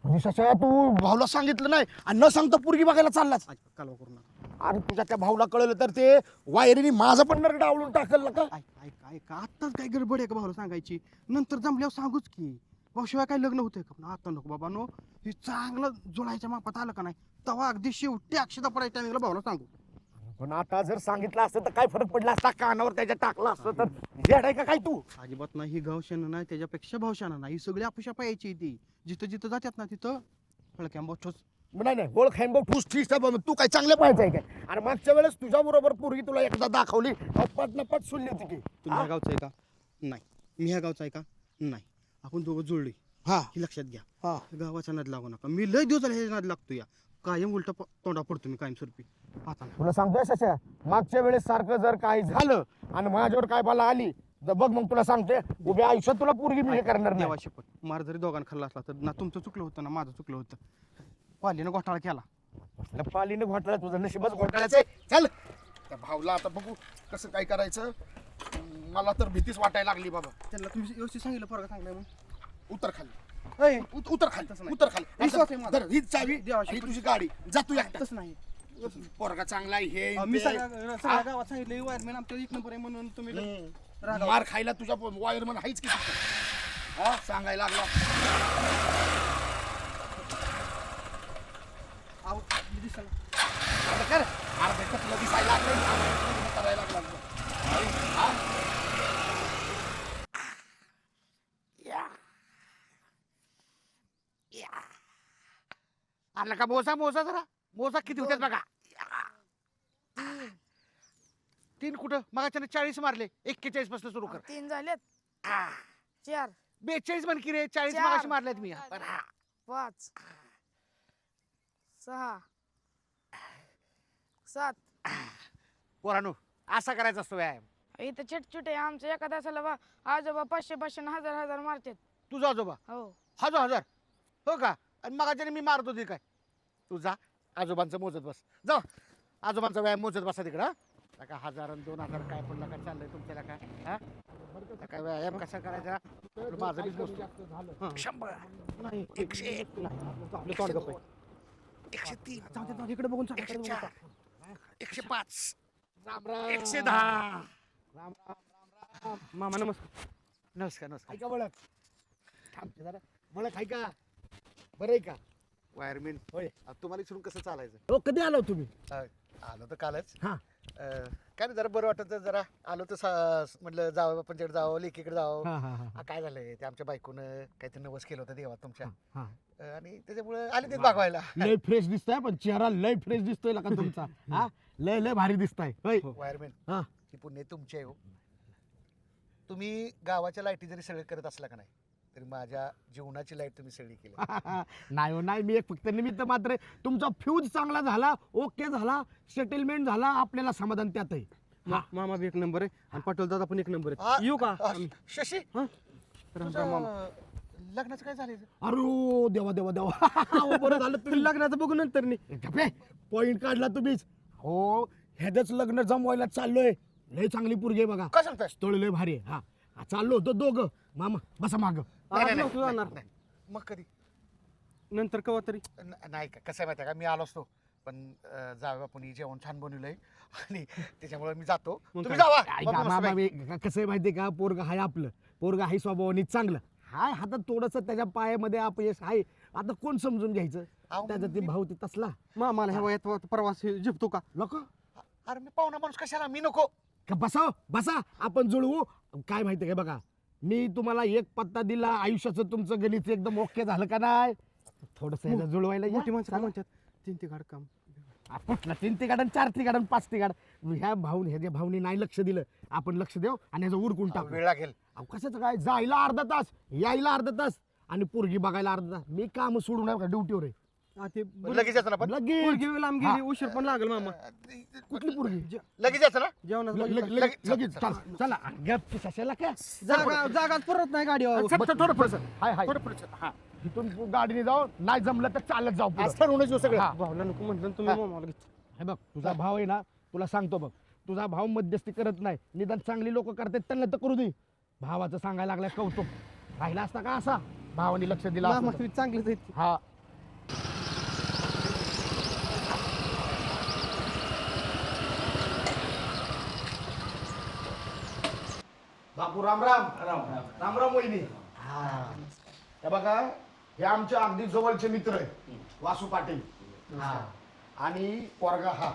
म्हणजे सशा तू भाऊला सांगितलं नाही आणि न सांगता पोरगी बघायला चाललाच. कालवा करू नका. आणि तुझ्या त्या भाऊला कळलं तर ते वायरीने माझं पण नरड आवळून टाकल ना का? ऐका आत्ताच काय गडबड आहे का भाऊला सांगायची? नंतर जमल्यावर सांगूच की. भाऊशिवाय काय लग्न होतंय का? पण आता नको बाबा नो. हे चांगलं जुळायच्या मापात आलं का नाही तेव्हा अगदी शेवटी अक्षदा पडायच्या टायमिंगला भाऊला सांगू. पण आता जर सांगितलं असतं तर काय फरक पडला असता? कानावर त्याच्या टाकला असतं तर जेड आहे का काय तू? अजिबात नाही. ही गावशान नाही त्याच्यापेक्षा भावशान नाही. ही सगळी अपुशा पायाची ती जिथं जिथं जातात ना तिथं फळक्या बोचोच. नाही नाही गोळ खाईन भाऊ ठूस ठीक आहे. तू काय चांगलं पाहायचं आहे काय? आणि मागच्या वेळेस तुझ्या बरोबर पोरगी तुला एकदा दाखवली पट न पट सुनली होती की. तुम्ही ह्या गावचा आहे का? नाही. मी ह्या गावचा आहे का? नाही. आपण दोघं जुळलोय. हा ही लक्षात घ्या. हा गावाचा नाद लागू नका. मी लय दिवस झाले ह्याच्या नाद लागतो या. कायम उलट तोंडा पडतो मी कायम स्वरूपी. आता नाही. तुला सांगतोय सशा मागच्या वेळेस सारखं जर काय झालं आणि माझ्यावर काय बाला आली तर बघ मग तुला सांगते उभ्या आयुष्यात तुला पोरगी मी हे करणार नाही. देवा शपथ मार जरी दोघांना खाल्ला असला तर ना तुमचं चुकलं होतं ना माझं चुकलं होतं. पालीनं घोटाळा केला. पालीने घोटाळा तुझं नशीबच घोटाळ्याचं आहे. चल त्या भाऊला आता बघू कसं काय करायचं. मला तर भीतीच वाटायला लागली बाबा. त्यांना तुम्ही व्यवस्थित सांगितलं पोरगा चांगला आहे म्हणून. उतर खाली होय. उतर खाली तसं नाही. उतर खाली विश्वास आहे माझा. धर, हीच चावी देवाशी आणि तुझी गाडी जा तू एकटा. तसं नाही. पोरगा चांगला आहे हे मी ते. सगळ्या गावात सांगितलं वायरमॅन आमच्या एक नंबर आहे म्हणून तुम्ही रागावला. मार खायला तुझ्या वायरमन हायच की तिथं. हा सांगायला लागला. अहो, मी दिसायला. आता कर अर्ध्या कपलं दिसायला लागलं आणि करायला लागला. हा? आला का मोसा मोसा जरा मोसा किती होत्यात बघा. तीन कुठं मगाच्याने 40 मारले. 41 पासून सुरू कर. 3 झालेत 4 42 म्हण की रे 40 चार. मगाशी मारलेत मी. बरं, हा. 5 6 7 पोरांनो असा करायचा असतो व्यायाम. इथं चिटचिट आहे आमच्या एका तासाला बा आजोबा 500 500 1000 मारतात. तुझा आजोबा हो 1000 हो का? आणि मगाच्याने मी मारत होती काय? तू जा आजोबांचं मोजत बस. जा आजोबांचा व्यायाम मोजत बसा तिकडं. हा का 1000 आणि 2000 काय पडलं काय चाललंय तुमच्याला काय? हा काय व्यायाम कसा करायचा? माझं बी मोजतो. 100 नाही 101 आपलं तोंड गप्प आहे. 103 जाऊ दे, इकडे बघून सांगा, इकडे बघून 104 सांगा. 105 110 मामा नमस्कार. नमस्कार नमस्कार. ऐका बळक थांबते जरा. बळक आहे का? बरं आहे का? वायरमॅन होय. तुम्हाला इथून कसं चालायचं? हो कधी आलो तुम्ही? आलो तर कालच. हा काय नाही जरा बरं वाटत जरा आलो तर म्हटलं जावं आपण तिकडे जावं लेकीकडे जावं. काय झालंय ते आमच्या बायकोनं काहीतरी नवस केलं होतं देवा तुमच्या आणि त्याच्यामुळे आले ते भागवायला. लय फ्रेश दिसताय पण चेहरा लय फ्रेश दिसतोय का तुमचा. हा लय लय भारी दिसताय होय. वायरमॅन हा ही पुण्य तुमची आहे हो. तुम्ही गावाच्या लाईटी जरी सगळे करत असला का नाही तरी माझ्या जीवनाची लाईट तुम्ही सगळी केली. नाही हो नाही मी एक फक्त निमित्त मात्र तुमचा फ्यूज चांगला झाला ओके झाला सेटलमेंट झाला आपल्याला समाधान त्यात आहे. मामा बी एक नंबर आहे आणि पाटील दादा पण एक नंबर आ, आहे. येऊ का आ, आम्ही? शशी राम राम मामा. तुझं लग्नाचं काय झालं? अरे देवा देवा देवा हो, बरं झालं तुम्ही लग्नाचं बघू नंतर नाही. पॉइंट काढला तुम्हीच. हो ह्याच लग्न जमवायला चाललोय. लय चांगली पोरगी आहे बघा. काय सांगताय? स्थळ लय भारी आहे. हा चाललो होतो दोघं मामा बसा माग. नाही, नाही, नव्हतं जाणार. नाही. मग कधी? नंतर कवा तरी. नाही का कसं आहे माहिती आहे का मी आलो असतो पण जावं आपण जेवण छान बनवलंय आणि त्याच्यामुळे मी जातो. तुम्ही जावा. बघू मस्त मामा पैकी. कसं आहे माहितीये का पोरगा हाय आपलं पोरगा हाय स्वभावानी चांगलं हाय हातात थोडस त्याच्या पायामध्ये अपयश आहे. आता कोण समजून घ्यायचं अहो, त्याचा ते भाऊ ते तसला मामाला ह्या वयात प्रवास झेपतो का? लोक अरे मी पाहुणा माणूस कशाला मी नको. बसा बसा आपण जुळवू. काय माहितीये का बघा मी तुम्हाला एक पत्ता दिला आयुष्याचं तुमचं गणित एकदम ओके झालं का नाही थोडस जुळवायला या. मोठी माणसं काय म्हणतात? 3 तिघाड काम. कुठला 3 तिघाड 4 तिघाड 5 तिघाड ह्या भाऊनी नाही लक्ष दिलं आपण लक्ष देऊ आणि ह्याचं उरकून टाकू. वेळ लागेल. कशाचं काय जायला अर्धा तास यायला अर्धा तास आणि पोरगी बघायला अर्धा तास. मी काम सोडून ड्युटीवर आहे. लगेच यायचं ना पण लांब गेली उशीर पण लागल मामा कुठली पोरगी लगेच यायचं ना लगेच चला गप कशाला काय जागाच परत नाही गाडी थोडं पुढं हाय हाय थोडं पुढं हा इथून गाडीने जाऊ नाही जमलं तर चालत जाऊ आज ठरवूनच सगळं भाऊला नको म्हटलं तुम्ही मामाला घेतलं. हे बघ तुझा भाव आहे ना तुला सांगतो बघ तुझा भाव मध्यस्थी करत नाही निदान चांगली लोक करतात त्यांना तर करू दे भावाचं सांगायला लागलाय कौतुक राहिला असता का असा भावाने लक्ष दिलं असतं मामा तर. तुम्ही चांगलेच आहेत हा बापू राम राम राम राम राम वहिनी हा हे बघा हे आमचे अगदी जवळचे मित्र आहे वासू पाटील हा आणि पोरगा हा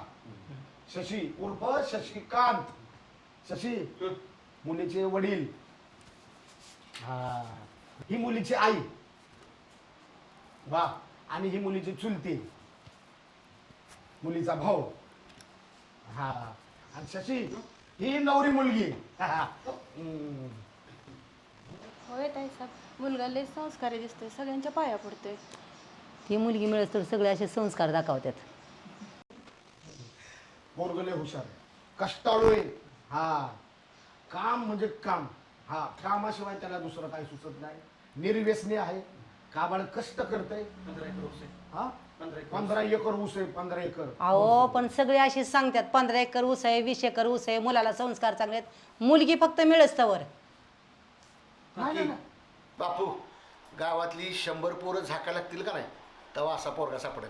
शशी उर्फ शशिकांत शशी मुलीचे वडील हा ही मुलीची आई वा आणि ही मुलीची चुलती मुलीचा भाऊ हा आणि शशी ही नवरी मुलगी हम्म. होय ताई साहेब मुलगा लय संस्कारी दिसतोय सगळ्यांच्या पाया पडतोय ती मुलगी मिळत तर सगळे असे संस्कार दाखवतात. पोरगं लय हुशार आहे. कष्टाळू आहे हा काम म्हणजे काम हा कामाशिवाय त्याला दुसरं काही सुचत नाही निर्व्यसनी आहे काबाड कष्ट करतय हा 15 एकर ऊस आहे 15 एकर अहो पण सगळे असे सांगतात 15 एकर ऊस आहे 20 एकर ऊस आहे मुलाला संस्कार चांगले आहेत मुलगी फक्त मिळच तवर. बापू गावातली 100 पोरं झाका लागतील का नाही तेव्हा असा पोरगा सापडेल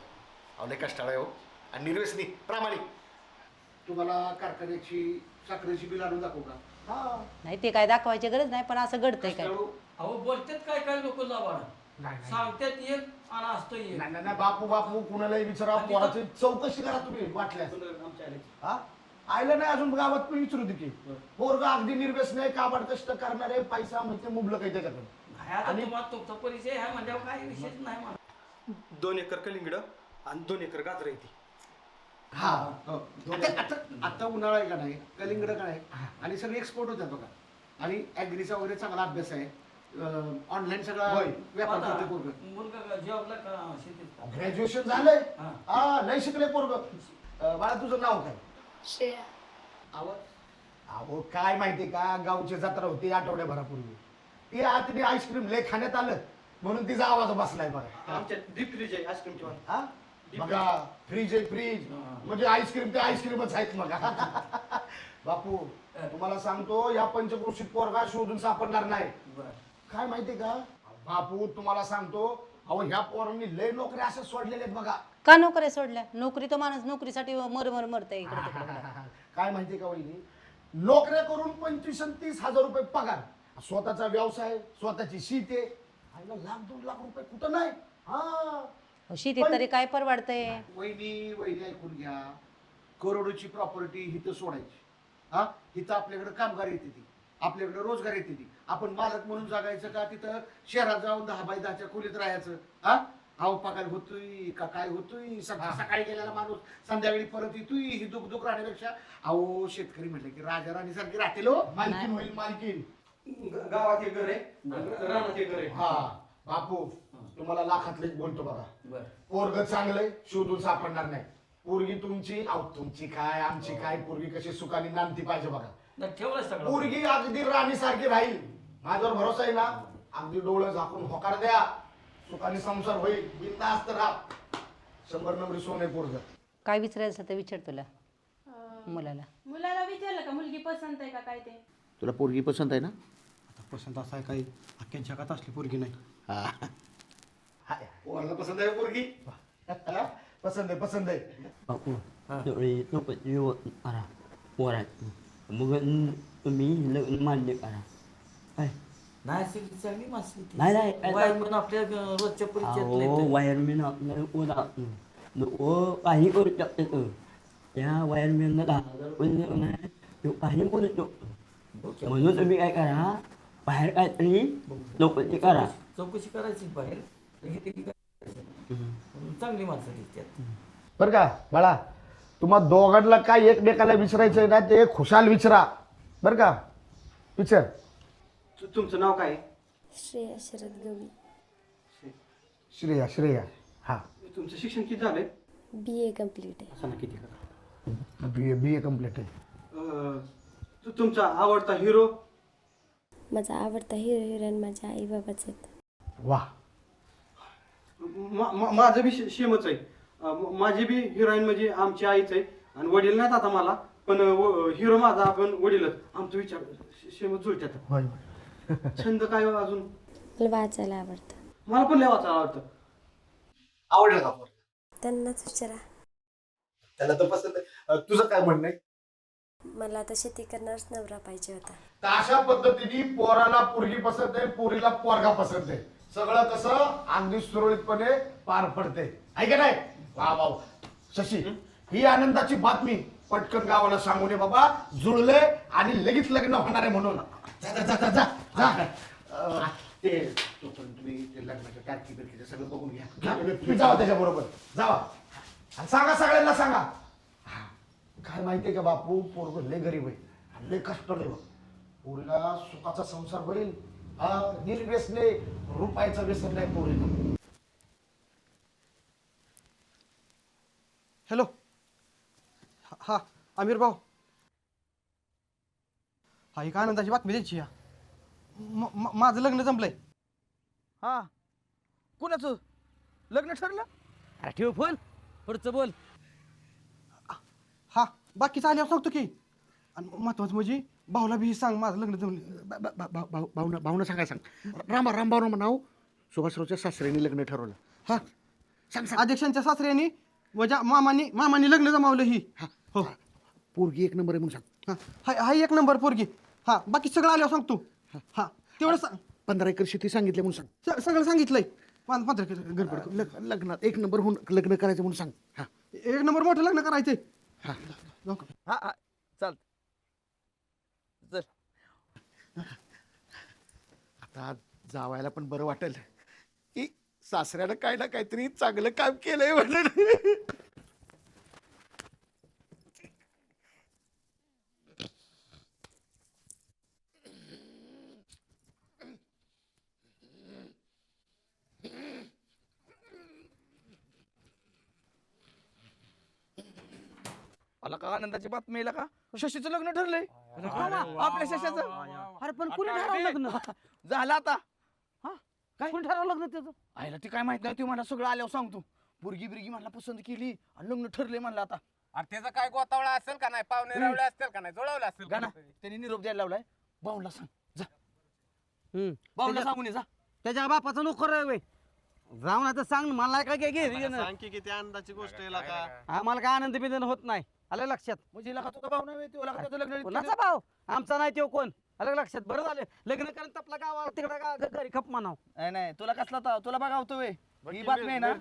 अवले कष्टाळा हो आणि निर्व्यसनी प्रामाणिक तुम्हाला कारखान्याची साखरेची बिल आणून दाखवू का हा नाही ते काय दाखवायची गरज नाही पण असं घडतंय काय. अहो बोलतात काय काय लोक सांगतात एक आणि असतं एक. नाही नाही बापू बापू कुणालाही विचारा पोराची चौकशी करा तुम्ही वाटल्यास हा आयलं नाही अजून गावात पण विचारू दे की पोरगा अगदी निर्व्यसनी आहे काबाड कष्ट करणारे पैसा म्हणजे मुबलक आहे त्याच्याकडे आणि तुमचा परिचय आहे म्हणजे काय विशेष नाही मला. 2 एकर कलिंगड आणि 2 एकर गाजर आहे ती हा आता उन्हाळा आहे का नाही कलिंगड काय आहे आणि सगळे एक्सपोर्ट होतात बघा आणि ऍग्रीचा वगैरे चांगला अभ्यास आहे ऑनलाईन सगळा व्यापार करते पोरग मुलगा जॉबला का शेतीत ग्रॅज्युएशन झालंय हा नाही शिकले पोरग बाळा तुझं नाव काय श्रेया अहो काय माहिती का गावची जत्रा होती आठवड्याभरापूर्वी ती आतनी आईस्क्रीम लय खाण्यात आलं म्हणून तिचा आवाज बसलाय बघा आमच्या डीप फ्रीज आहे आईस्क्रीमची हा बघा फ्रीज आहे फ्रीज म्हणजे आईस्क्रीम ते आईस्क्रीमच आहेत मग बापू तुम्हाला सांगतो या पंचक्रोशीत पोरगा शोधून सापडणार नाही काय माहिती का बापू तुम्हाला सांगतो अहो ह्या पोरांनी लय नोकऱ्या अशा सोडलेल्या आहेत बघा का नोकऱ्या सोडल्या नोकरी तर माणूस नोकरीसाठी मर मरतय इकडे तिकडे. काय माहिती का वहिनी नोकऱ्या करून 25 आणि 30 हजार रुपये पगार स्वतःचा व्यवसाय स्वतःची शेती आहे आईला लाख 2 लाख रुपये कुठं नाही हा शेतीत तरी काय परवडतंय. वहिनी ऐकून घ्या करोडोची प्रॉपर्टी हिथं सोडायची हा हिथं आपल्याकडे कामगार येते ती आपल्याकडे रोजगार येते ती आपण मालक म्हणून जगायचं का तिथं शहरात जाऊन 10 बाय 10च्या खोलीत राहायचं हा अहो पगार होतोय का काय होतोय सकाळी गेलेला माणूस संध्याकाळी परत येतोय ही दुख दुख राहण्यापेक्षा अहो शेतकरी म्हटलं की राजा राणी सारखी राहतील हो मालकीन होईल मालकीन गावात एक घर आहे रानात एक घर आहे हा बापू तुम्हाला लाखातले बोलतो बघा पोरग चांगलंय शोधून सापडणार नाही पोरगी तुमची तुमची काय आमची काय पोरगी कशी सुखाने नांदती पाहिजे बघा पोरगी अगदी राणी सारखी राहील माझ्यावर भरोसा आहे ना अगदी डोळं झाकून होकार द्या सुखाने संसार होईल बिनधास्त राहा 100 नंबरी सोने पोरग काय विचारायचं तर विचार तुला मुलाला विचारलं का मुलगी पसंत आहे का काय ते तुला पोरगी पसंत आहे ना पसंत असं आहे काही अख्ख्या जगात असली पोरगी नाही पोराला पसंत आहे पोरगी पसंत आहे Aku dari tempat jiwa arah warat. Mungkin kami nak mandek arah. नाही चांगली मासली ती. नाही वायर पण आपल्या रोजच्या परिचयातले Oh, wireman nak udah. Oh, paling urut tak tu. Ya, wireman nak dah. Untuk mana? Yuk paling pun tu. Menurut kami kat arah, bahar kat ni, nak pergi arah. चौकशी करायची बाहेर चांगली माणसं दिसतात. बरं का बाळा तुम्हा दोघांना काय एकमेकाला विचारायचंय ना ते खुशाल विचारा बरं का विचार तुमचं नाव काय श्रेया शरद गवळी श्रेया हा तुमचं शिक्षण किती झालंय? BA कम्प्लीट आहे. असं ना किती करा. बी ए कम्प्लीट आहे. तुमचा आवडता हिरो? माझा आवडता हिरोईन माझ्या आई बाबाच आहेत. वा. माझं बी सेमच आहे. माझी बी हिरोईन म्हणजे आमची आईच आहे आणि वडील नाहीत आता मला, पण हिरो माझा आपण वडीलच. आमचं विचार सेमच जुळतात. होय. छंद काय हो अजून? मला वाचायला आवडतं. मला पण लय वाचायला आवडतं. आवडलं का? त्यांनाच विचारा. त्याला तर पसंत आहे. तुझं काय म्हणणं आहे? मला आता शेती करणारच नवरा पाहिजे होता. तर अशा पद्धतीने पोराला पोरगी पसंत आहे, पोरीला पोरगा पसंत आहे. सगळं कसं अगदी सुरळीतपणे पार पडते, आहे का नाही? वा वा. शशी, ही आनंदाची बातमी पटकन गावाला सांगू नये बाबा, जुळले आणि लगेच लग्न होणार आहे म्हणून. जा जा जा जा जा. ते तोपर्यंत तुम्ही ते लग्नाच्या तारखी बिरकीचं सगळं बघून घ्या. तुम्ही जावा त्याच्याबरोबर, जावा आणि सांगा, सगळ्यांना सांगा. काय माहितीये का बापू, पोरग लय गरीब आहे आणि लय कष्ट आहे. पोरीला सुखाचा संसार होईल. निर्व्यसने रुपयाचं व्यसन नाही पोरीला. हॅलो. हा आमिर भाऊ. हा एक आनंदाची बातमी द्यायची. माझं लग्न जमलंय. हा, कुणाचं लग्न ठरलं? अरे ठेव फोन, पुढचं बोल. हा बाकीचं आल्यावर सांगतो की. आणि महत्वाचं म्हणजे भाऊला बी सांग माझं लग्न जमलं. भाऊनं सांगाय सांग. रामभाऊ नाव सुभाषरावच्या सासऱ्यांनी लग्न ठरवलं. हा सांग सांग. अध्यक्षांच्या सासऱ्यांनी म्हणजे मामानी लग्न जमावलं ही. हा हो. पोरगी एक नंबर आहे म्हणून सांग. हा एक नंबर पोरगी. हा बाकी सगळं आल्यावर सांगतो. हा तेवढं सांग. 15 एकर शेती सांगितली म्हणून सांग. सगळं सांगितलंय. 15 गडबड लग्नात एक नंबर होऊन लग्न करायचं म्हणून सांग. हा एक नंबर मोठं लग्न करायचंय. हा हा हा चाल चल. आता जावायला पण बरं वाटेल की सासऱ्यानं काय ना काहीतरी चांगलं काम केलंय म्हणून. मला का आनंदाची बातमी येईल का? शशीचं लग्न ठरलंय आपल्या शशाचं. अरे पण कुणी ठरवलं लग्न? झालं आता. काय कुणी ठरवलं लग्न त्याचं? आईला ती काय माहित नाही, ती मला सगळं आल्यावर सांगतो. पोरगी बिरगी मला पसंत केली आणि लग्न ठरले म्हणलं आता. अरे त्याचा काय गोतावळा असेल का नाही, पाहुणे रावळे असतील का नाही, जुळवलं असेल गाणं त्यांनी निरोप द्यायला लावलाय. भाऊला सांग जा. भाऊला सांगून ये जा. त्याच्या बापाचा नोकर आहे व्हय. जाऊन आता सांग मला काय काय घे. सांग की किती आनंदाची गोष्ट आहे का. आम्हाला काय आनंद बिंदन होत नाही. आलं लक्षात? म्हणजे हिला का तुझा भाऊ नाही तुला का त्याचं लग्न कोणाचा भाव? आमचा नाही तो कोण. आलं लक्षात? बरं झालं लग्न करून आपला गावाला तिकडे घरी खप म्हणाव. नाही नाही तुला कसला तुला बघा होतो वे ही बातमी आहे ना.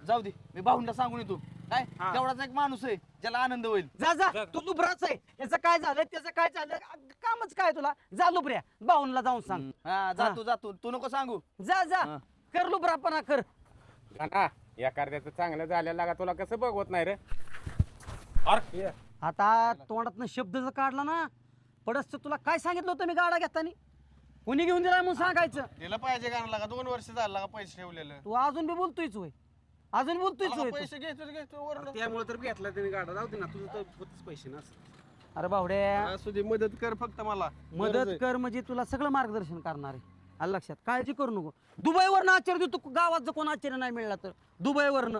जाऊ दे, मी भाऊंना सांगून येतो. काय तेवढाच एक माणूस आहे ज्याला आनंद होईल. जा जा तू लुबराच आहे. याचं काय झालं त्याचं काय झालं कामच काय तुला. जा लुबऱ्या बाहुनला जाऊन सांग. हा जातो तू नको सांगू. जा जा कर लुबरापणा कर. एखाद्याचं चांगलं झालेलं लागा तुला कसं बघवत नाही रे. आता तोंडातनं शब्द जर काढला ना पडस तुला काय सांगितलं होतं मी गाडा घेताना. कोणी घेऊन दिला म्हणून सांगायचं. दिलं पाहिजे गाणं लागा. 2 वर्ष झालं का पैसे ठेवलेलं. तू अजून बी बोलतोयच होय. अजून बोलतोयच होय तू. पैसे घेतो त्यामुळे तर घेतला त्यांनी गाडा. जाऊ दे ना, तुझं तर होतच पैसे ना. अरे बावड्या असू दे, मदत कर फक्त मला. मदत कर म्हणजे तुला सगळं मार्गदर्शन करणार आहे. आलं लक्षात? काळजी करू नको. दुबईवरनं आश्चर्य देतो गावात जर कोण आश्चर्य नाही मिळला तर दुबईवरनं.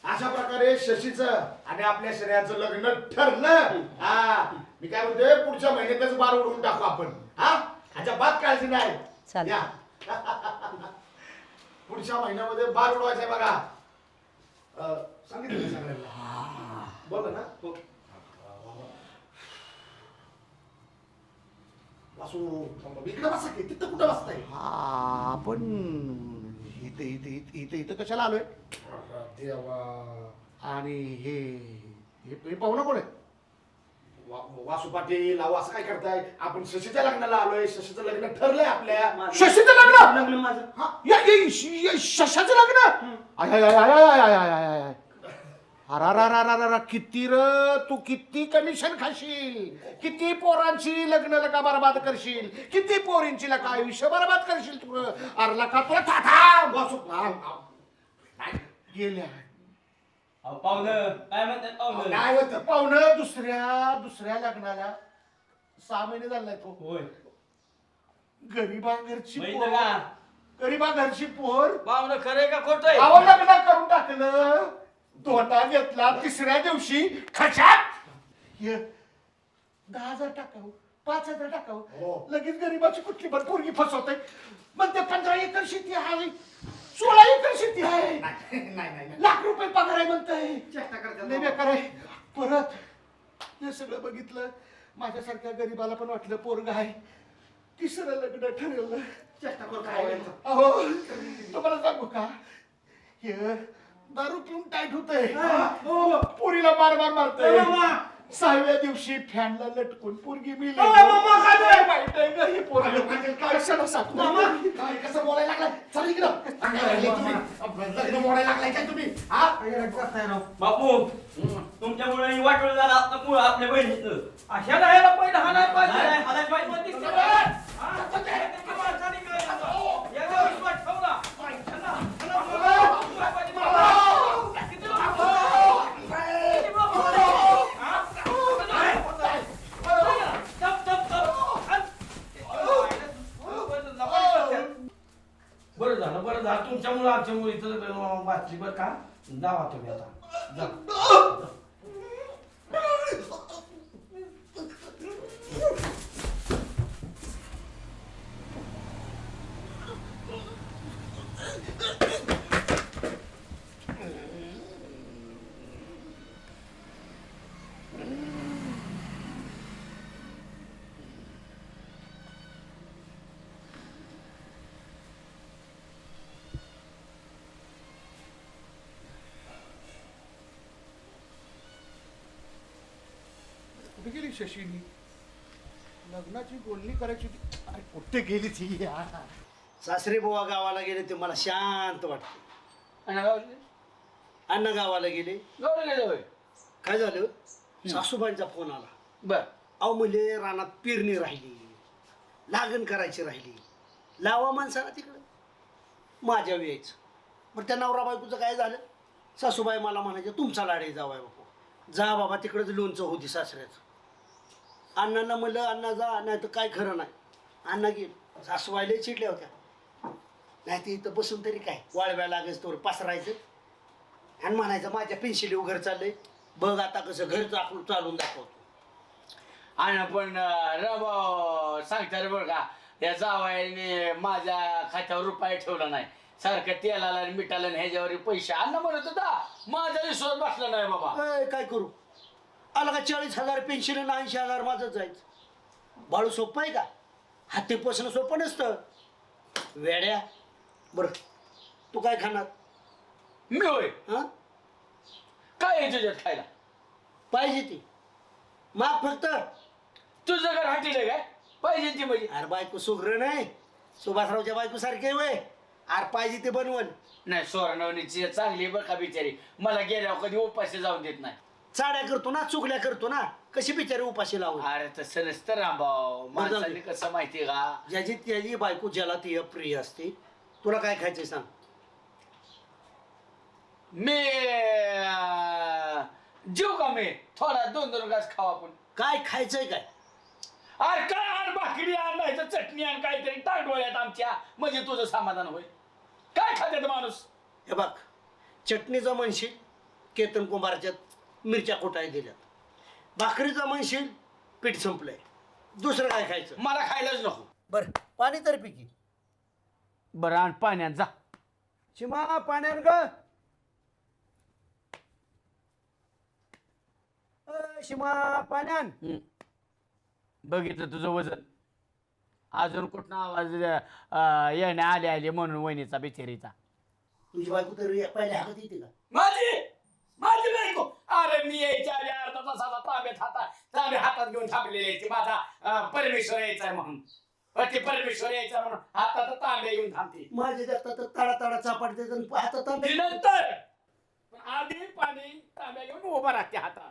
अशा प्रकारे शशीचं आणि आपल्या शरीराचं लग्न ठरलं. हा मी काय म्हणतोय, पुढच्या महिन्यातच बार उडवून टाकू आपण. हा अजिबात काळजी नाही. चालेल. या. पुढच्या महिन्यामध्ये बार उडवायचंय बघा. सांगितलं सगळ्यांना. बोला ना. हो. वासू इकडे बसा की, तिथं कुठं बसताय? आपण इथे इथे इथे इथे इथं कशाला आलोय? देवा. आणि हे पाहुणा कोण आहे? वासू पाटील, अहो असं काय करताय? आपण शशीच्या लग्नाला आलोय. शशीचं लग्न ठरलंय आपल्या. शशीचं लग्न? लग्न माझं. हा, शशाचं लग्न? I I I I I I I I I. अरा किती र तू किती कमिशन खाशील? किती पोरांची लग्न लका बरबाद करशील? किती पोरींची लका आयुष्य बरबाद करशील तू? अरे लका तुला थाथा वासू. गेल्या पाहुणं काय म्हणतात पाहुणं काय होतं पाहुणं दुसऱ्या लग्नाला 6 महिने झालाय तो होय गरीबांघरची माहिती का गरीबांघरची पोर पाहुणं खरंय का खोटंय अहो लग्न करून टाकलं दोटा घेतला 3ऱ्या दिवशी खचाक 10,000 टाकावं 5,000 टाकावं लगेच गरीबाची कुठली पण पोरगी फसवते मग ते 15 एकर शेती आहे 16 एकर शेती आहे नाही लाख रुपये पगार आहे म्हणताय लय बेकार आहे परत हे सगळं बघितलं माझ्यासारख्या गरीबाला पण वाटलं पोरग आहे 3रं लग्न ठरवलं अहो तुम्हाला सांगू का हे दारू पिऊन टाईट होतंय पोरीला मार मारतोय 6व्या दिवशी फॅनला लटकून पोरगी मिली वाईट आहे का हे पोरं काय क्षण सांगतो काय कसं बोलायला लागलाय चल इकडं लग्न मोडायला लागलाय काय तुम्ही हा बापू तुमच्यामुळे वाटलं झालं आपल्या बहिणीचं अशा राहायला पहिलं हाणायला पाहिजे बरं झालं तुमच्यामुळे आमच्यामुळे इथं वाचली बरं का जावा तुम्ही आता जा कुठे गेली शशीनी लग्नाची बोलणी करायची होती अरे कुठे गेली ती सासरे बुवा गावाला गेले ते मला शांत वाटतं अण्णा गावाला गेले काय झालं सासूबाईंचा फोन आला बर अहो म्हणले रानात पेरणी राहिली लागण करायची राहिली लावा माणसाला तिकडं माझ्या यायचं बरं त्या नवरा बायकोचं काय झालं सासूबाई मला म्हणायचे तुमचा लाडे जावाय बापू जा बाबा तिकडंच लोणचं होती सासऱ्याचं अण्णांना म्हणलं अण्णा जा नाही तर काय खरं नाही अण्णा गेले सासूबाईला चिडल्या होत्या नाही ते इथं बसून तरी काय वाळव्या लागायचं तोवर पसरायचं आणि म्हणायचं माझ्या पेन्शिली घर चाललंय बघ आता कसं घर चालून दाखवतो आणि पण सांगता रे बरं का या जावाईने माझ्या खात्यावर रुपये ठेवला नाही सारखं तेलाला आणि मिठाला आणि ह्याच्यावर पैसे अन्न म्हणत होता माझा विश्वास बसला नाही बाबा काय करू आला का 40,000 पेन्शन आणि 80,000 माझंच जायचं बाळू सोपं आहे का हाती पोसणं सोपं नसतं वेड्या बरं तू काय खाणार मी होय हा काय आहे तुझ्यात खायला पाहिजे ती माग फक्त तुझं घर हाटील काय पाहिजे ती म्हणजे अरे बायको सुग्र नाही सुभाषरावच्या बायको सारखे वय अरे पाहिजे ते बनवून नाही सोरणवणीची चांगली बरं का बिचारी मला गेल्यावर कधी उपाशी जाऊन देत नाही चाड्या करतो ना चुगल्या करतो ना कशी बिचारी उपाशी लावून अरे तसं नसतं रामभाऊ माणसाने कसं माहितीये का ज्याची त्याची बायको ज्याला ती प्रिय असते तुला काय खायचंय सांग मी जीव का मी थोडा 2-2 घास खावा आपण काय खायचंय काय अरे काय आण भाकरी आण नाही तर चटणी आण काहीतरी टाक डोळ्यात आमच्या म्हणजे तुझं समाधान होईल काय खात्यात माणूस हे बघ चटणीचं म्हणशील केतन कुंभारच्या मिरच्या कोटाय दिल्यात भाकरीचं म्हणशील पीठ संपलंय दुसरं काय खायचं मला खायलाच नको बर पाणी तर पिकी बरं आण पाण्यात जा शिमा पाण्यात ग शिमा पाण्यान बघितलं तुझं वजन अजून कुठं आवाज येण्या आले म्हणून वहिनीचा बिचारीचा तुझी बायको तर पहिल्या हातात येते का माझी बायको अरे मी यायच्या आधी अर्धा तासाचा तांबे हातात घेऊन थांबलेले ती माझा परमेश्वर यायचा म्हणून ते परमेश्वर यायचा म्हणून हातात तांबे घेऊन थांबते माझे जातात तर ताडा ताडा चापाडते हातात नंतर आधी पाणी तांब्या घेऊन उभा राहते हातात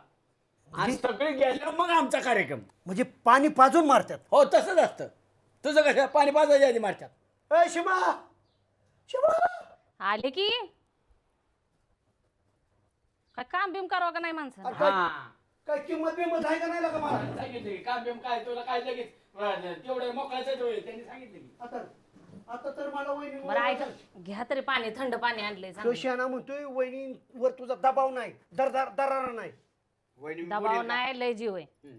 आणि सगळे गेलं मग आमचा कार्यक्रम म्हणजे पाणी पाजून मारतात हो तसंच असतं तुझं कसं पाणी पाजायच्या आधी मारतात शिमा शिमा आले की काय काम बिम करावं का नाही माणसं अरे काय किंमत बिंमत आहे का नाही लागा मला सांगितले काम बिम काय तुला काय लगेच तेवढे मोकळायचं त्यांनी सांगितले आता आता तर मला वहिनी बरं ऐका घ्या तरी पाणी थंड पाणी आणलंय तो शहाणा म्हणतोय वहिनीवर तुझा दबाव नाही दरारा नाही दबाव नाही लय जीव आहे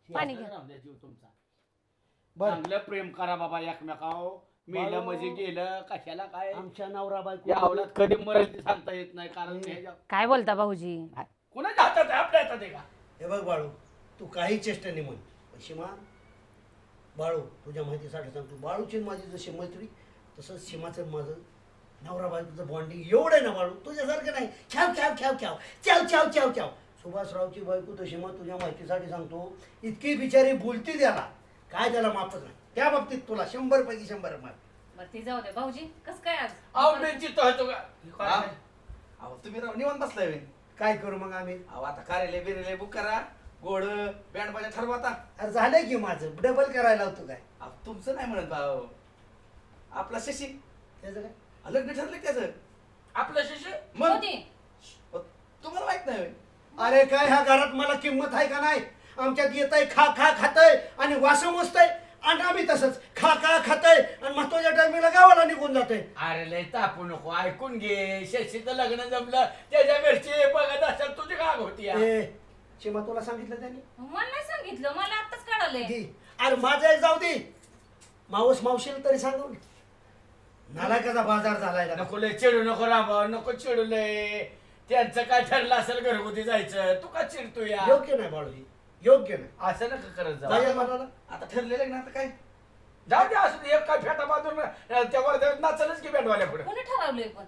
पाणी घ्या जीव तुमचा चांगलं प्रेम करा बाबा एकमेकावर मेलं म्हणजे गेलं कशाला काय आमच्या नवरा बायको या अवलाद कधी मरेल ते सांगता येत नाही कारण काय बोलता भाऊजी कोणाच्या हातात आहे आपल्या हातात आहे का हे बघ बाळू तू काही चेष्टाने म्हण सीमा बाळू तुझ्या माहितीसाठी सांगतो बाळूची माझी जशी मैत्री तसंच सीमाचं माझं नवरा बायकोचं बॉन्डिंग एवढं आहे ना बाळू तुझ्यासारखं नाही ख्याव ख्याव ख्याव ख्याव च्याव च्याव च्याव च्याव सुभाषरावची बायको तशी मग तुझ्या माहितीसाठी सांगतो इतकी बिचारी बोलती त्याला काय त्याला माफच नाही त्या बाबतीत तुला 100 पैकी 100 मार्क. बरं ती जाऊ दे भाऊजी कस काय आज अहो बेंची तो का अहो तुम्ही निवांत बसलाय बे. काय करू मग आम्ही अहो आता कार्यालय बिरेले बुक करा गोड बँड बाजा ठरवा आता. अरे झालंय की माझं डबल करायला होतो काय अहो, तुमचं नाही म्हणत भाऊ आपला शशी त्याचं काय लग्न ठरलं त्याचं आपलं शिष्य मग तुम्हाला माहित नाही होय? अरे काय ह्या घरात मला किंमत आहे का नाही आमच्यात येतंय खा खा खातय आणि वास मोजतय आणि आम्ही तसंच खा खा खातय आणि महत्वाच्या टायमिंगला गावाला निघून जातोय अरे लय तापू नको ऐकून घे शशीचं लग्न जमलं त्याच्या घरचे बघत असेल तुझी गाग होती या. चिमा तुला सांगितलं त्यांनी मला नाही सांगितलं मला आताच कळालंय दी. अरे माझा एक जाऊ दे मावस मावशील तरी सांगू नालायकाचा बाजार झालाय का नको लय चिडू नको रामभाऊ नको चिडू लय त्यांचं काय ठरलं असेल घरगुती जायचं तू का चिडतो या योग्य नाही बाळूजी योग्य नाही असं नका करत जाऊ जाऊया म्हणाला आता ठरलेलं ना आता काय जाऊ दे असू दे एक काय फेटा बांधून त्या वर्ध्यात नाचलच की बँडवाल्या पुढे कोणी ठरवलंय पण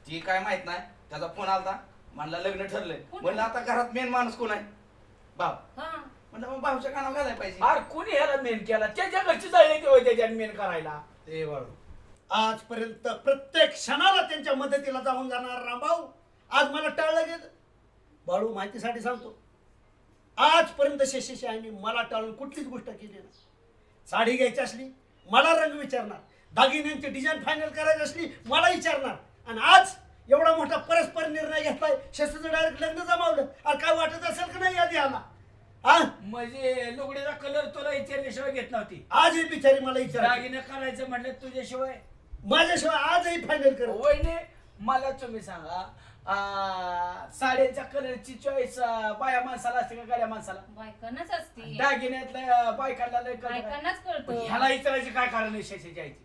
ती काय माहित नाही त्याचा फोन आलता म्हणला लग्न ठरलंय म्हणलं आता घरात मेन माणूस कोण आहे भाऊ हा म्हणलं मग भाऊच्या कानावर घालायला पाहिजे अरे कुणी ह्याला मेन केला त्याच्या घरची जायला ते होय त्याच्या मेन करायला ते बाळू आजपर्यंत प्रत्येक क्षणाला त्यांच्या मदतीला जाऊन जाणार रामभाऊ आज मला टाळलं गेलं बाळू माहितीसाठी सांगतो आजपर्यंत शेषेशी आईने मला टाळून कुठलीच गोष्ट केली नाही साडी घ्यायची असली मला रंग विचारणार दागिन्यांची डिझाईन फायनल करायची असली मला विचारणार आणि आज एवढा मोठा परस्पर निर्णय घेतलाय शेषेचं डायरेक्ट लग्न जमावलं अरे काय वाटत असेल का नाही यादी आला हा म्हणजे लुगडीचा कलर तुला विचारल्याशिवाय घेत नव्हती आज ही बिचारी मला विचार दागिने करायचं म्हटलं तुझ्याशिवाय माझ्याशिवाय आजही फायनल कर वहिने मला तुम्ही सांगा साड्यांच्या कलरची चॉईस बाया माणसाला असते का गाड्या माणसाला बायकांनाच असती दागिन्यातल्या बायकांना लय कळतं. बायकांनाच कळतं ह्याला विचारायची काय कारण आहे शशीच्या आईची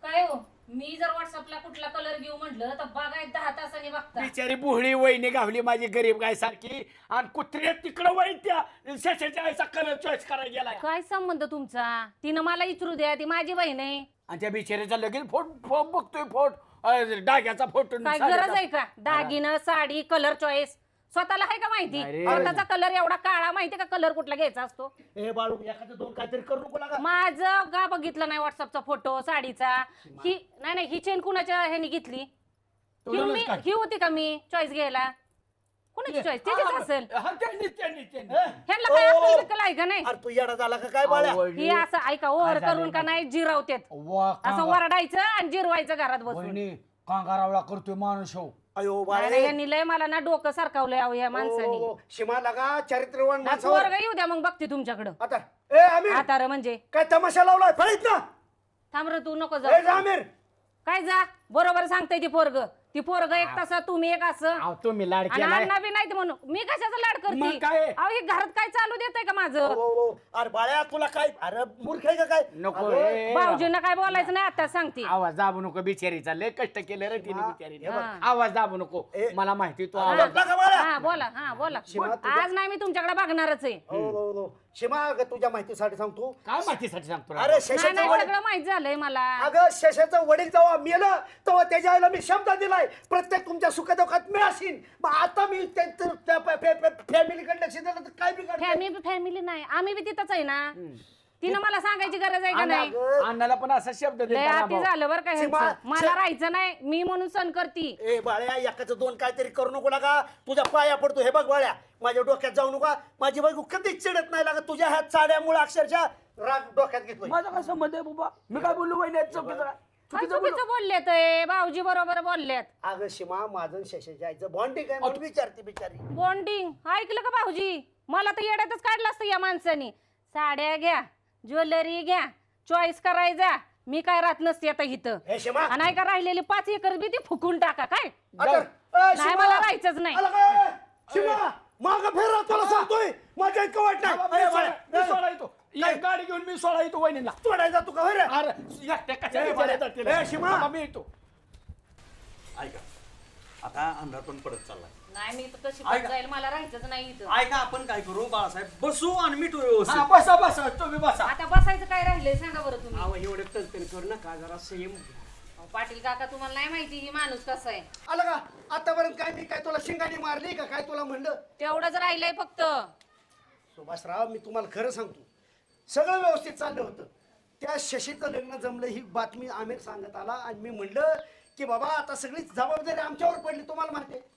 काय हो मी जर व्हॉट्सअपला कुठला कलर घेऊ म्हटलं तर बघाय 10 तासांनी बघता बिचारी बुहळी वहिनी गावली माझी गरीब गाय सारखी आणि कुत्रे तिकडं वही त्या शशीच्या आईचा कलर चॉईस करायला गेलाय काय संबंध तुमचा तिनं मला इचरू द्या ती माझी बहीण आहे आणि त्या बिचारीचा लगेच फोट बघतोय डाग्याचा फोटो काय गरज आहे का दागिनं साडी कलर चॉईस स्वतःला आहे का माहिती अरे. स्वतःचा कलर एवढा काळा माहिती का कलर कुठला घ्यायचा असतो ए बाळू एखादं दोन काहीतरी करू नको लागा माझं का बघितलं नाही व्हॉट्सअपचा फोटो साडीचा ही नाही ही चेन कुणाच्या ह्यानी घेतली ही होती का मी चॉईस घ्यायला कुणाची चॉईस त्याचीच असेल ह्यांना काय अक्कल बिक्कल आहे का नाही अरे तू येडा झाला का काय बाळ्या ही असं ऐका ओव्हर करून का नाही जिरवतेत असं वरडायचं आणि जिरवायचं घरात बसून कांगारावला करतोय माणूस हो अयो नाही, बाळ्या यांनी लय मला ना डोकं सारखवलंय अहो या माणसाने शिमा लागा चारित्र्यवान माणसावर पोरग येऊ द्या मग बघते तुमच्याकडं आता ए आमिर आता रे म्हणजे काय तमाशा लावलाय फळीत ना थांब रे तू नको ए जाऊ जा आमिर काय जा बरोबर सांगताय ती पोरग एक तसं तुम्ही एक असं तुम्ही लाड आणि अण्णा बी नाही ते म्हणून मी कशाचा लाड मग करते काय? अहो हे घरात काय चालू देतय का माझं अरे बाळ्या तुला काय अरे मूर्ख आहे का काय नको अगं, भाऊजींना काय बोलायचं नाही आता सांगते आवाज दाबू नको बिचारीचा लय कष्ट केले रे तिने बिचारीने आवाज दाबू नको ए. मला माहिती तू हा. आवाज बघा बाळ्या हा बोला हा बोला शिवा, तुझ्या- आज नाही मी तुमच्याकडे बघणारच आहे हो. शिमा अगं तुझ्या माहितीसाठी सांगतो काय माहितीसाठी सांगतो रे? अरे नाही शेषाचं नाही वडील सगळं माहित झालंय मला अगं शेषाचं वडील जेव्हा मेलं तेव्हा त्याच्या आईला मी शब्द दिलाय प्रत्येक तुमच्या सुखदुःखात मी असीन मग आता मी फॅमिलीकडे लक्ष दिलं तर काय बिघडतं? फॅमिली नाही आम्ही बी तिथंच आहे ना तिनं मला सांगायची गरज आहे का नाही अगं, अण्णाला पण असा शब्द लय दिला ना आती भाऊ. झालं बरं का सीमा, ह्यांचं. मला राहायचं नाही मी म्हणून सण करती ए बाळ्या एकाचं दोन काहीतरी करू नको लागा तुझ्या पाया पडतो हे बघ बाळ्या माझ्या डोक्यात जाऊ नका माझी बायको कधीच चिडत नाही लागा तुझ्या ह्या चाड्यामुळे अक्षरशः राग डोक्यात घेतोय माझा काय संबंध आहे बाबा मी काय बोललो वहिनी चौकीचा चुकीचं बोललेत हे, भाऊजी बरोबर बोललेत. अगं शिमा माझं शशाच्या आईचं बॉन्डिंग आहे म्हणून विचारते बिचारी. बॉन्डिंग ऐकलं का भाऊजी? मला तर येड्यातच काढलं असतं या माणसानी. साड्या घ्या, ज्वेलरी घ्या, चॉईस करायचा. मी काय राहत नसते आता इथं. हे शिमा आणि ऐका राहिलेली 5 एकर बी ती फुकून टाका काय. नाही नाही मला राहायचंच नाही. शिमा माग फेरा तुला सांगतोय माझ्या इतकं वाट नाही. मी सोडा येतो, एक गाडी घेऊन मी सोडा येतो वहिनीला. सोडायचा तू का होय रे? अरे एकट्या कशाला विचारायचं तिला? ए, शिमा. मी येतो. ऐका आता अंधार पण पडत चाललाय. नाही मी तर कशी पण जाईल, मला राहायचंच नाही इथं. ऐका आपण काय करू बाळासाहेब, बसू आणि मिटू व्यवस्थित. हा, बसा बसा तुम्ही बसा. आता बसायचं काय राहिलंय सांगा बरं तुम्ही. अहो एवढं तलतल करू नका, जरा संयम घ्या. अहो, पाटील काका तुम्हाला नाही माहिती ही माणूस कसा आहे. आलं का आतापर्यंत काय मी काय तुला शिंगाणी मारली का काय तुला म्हणलं? तेवढंच राहिलंय फक्त. सुभाषराव मी तुम्हाला खरं सांगतो सगळं व्यवस्थित चाललं होतं. त्या शशीचं लग्न जमलं ही बातमी आमिर सांगत आला आणि मी म्हणलं की बाबा आता सगळी जबाबदारी आमच्यावर पडली. तुम्हाला माहिती आहे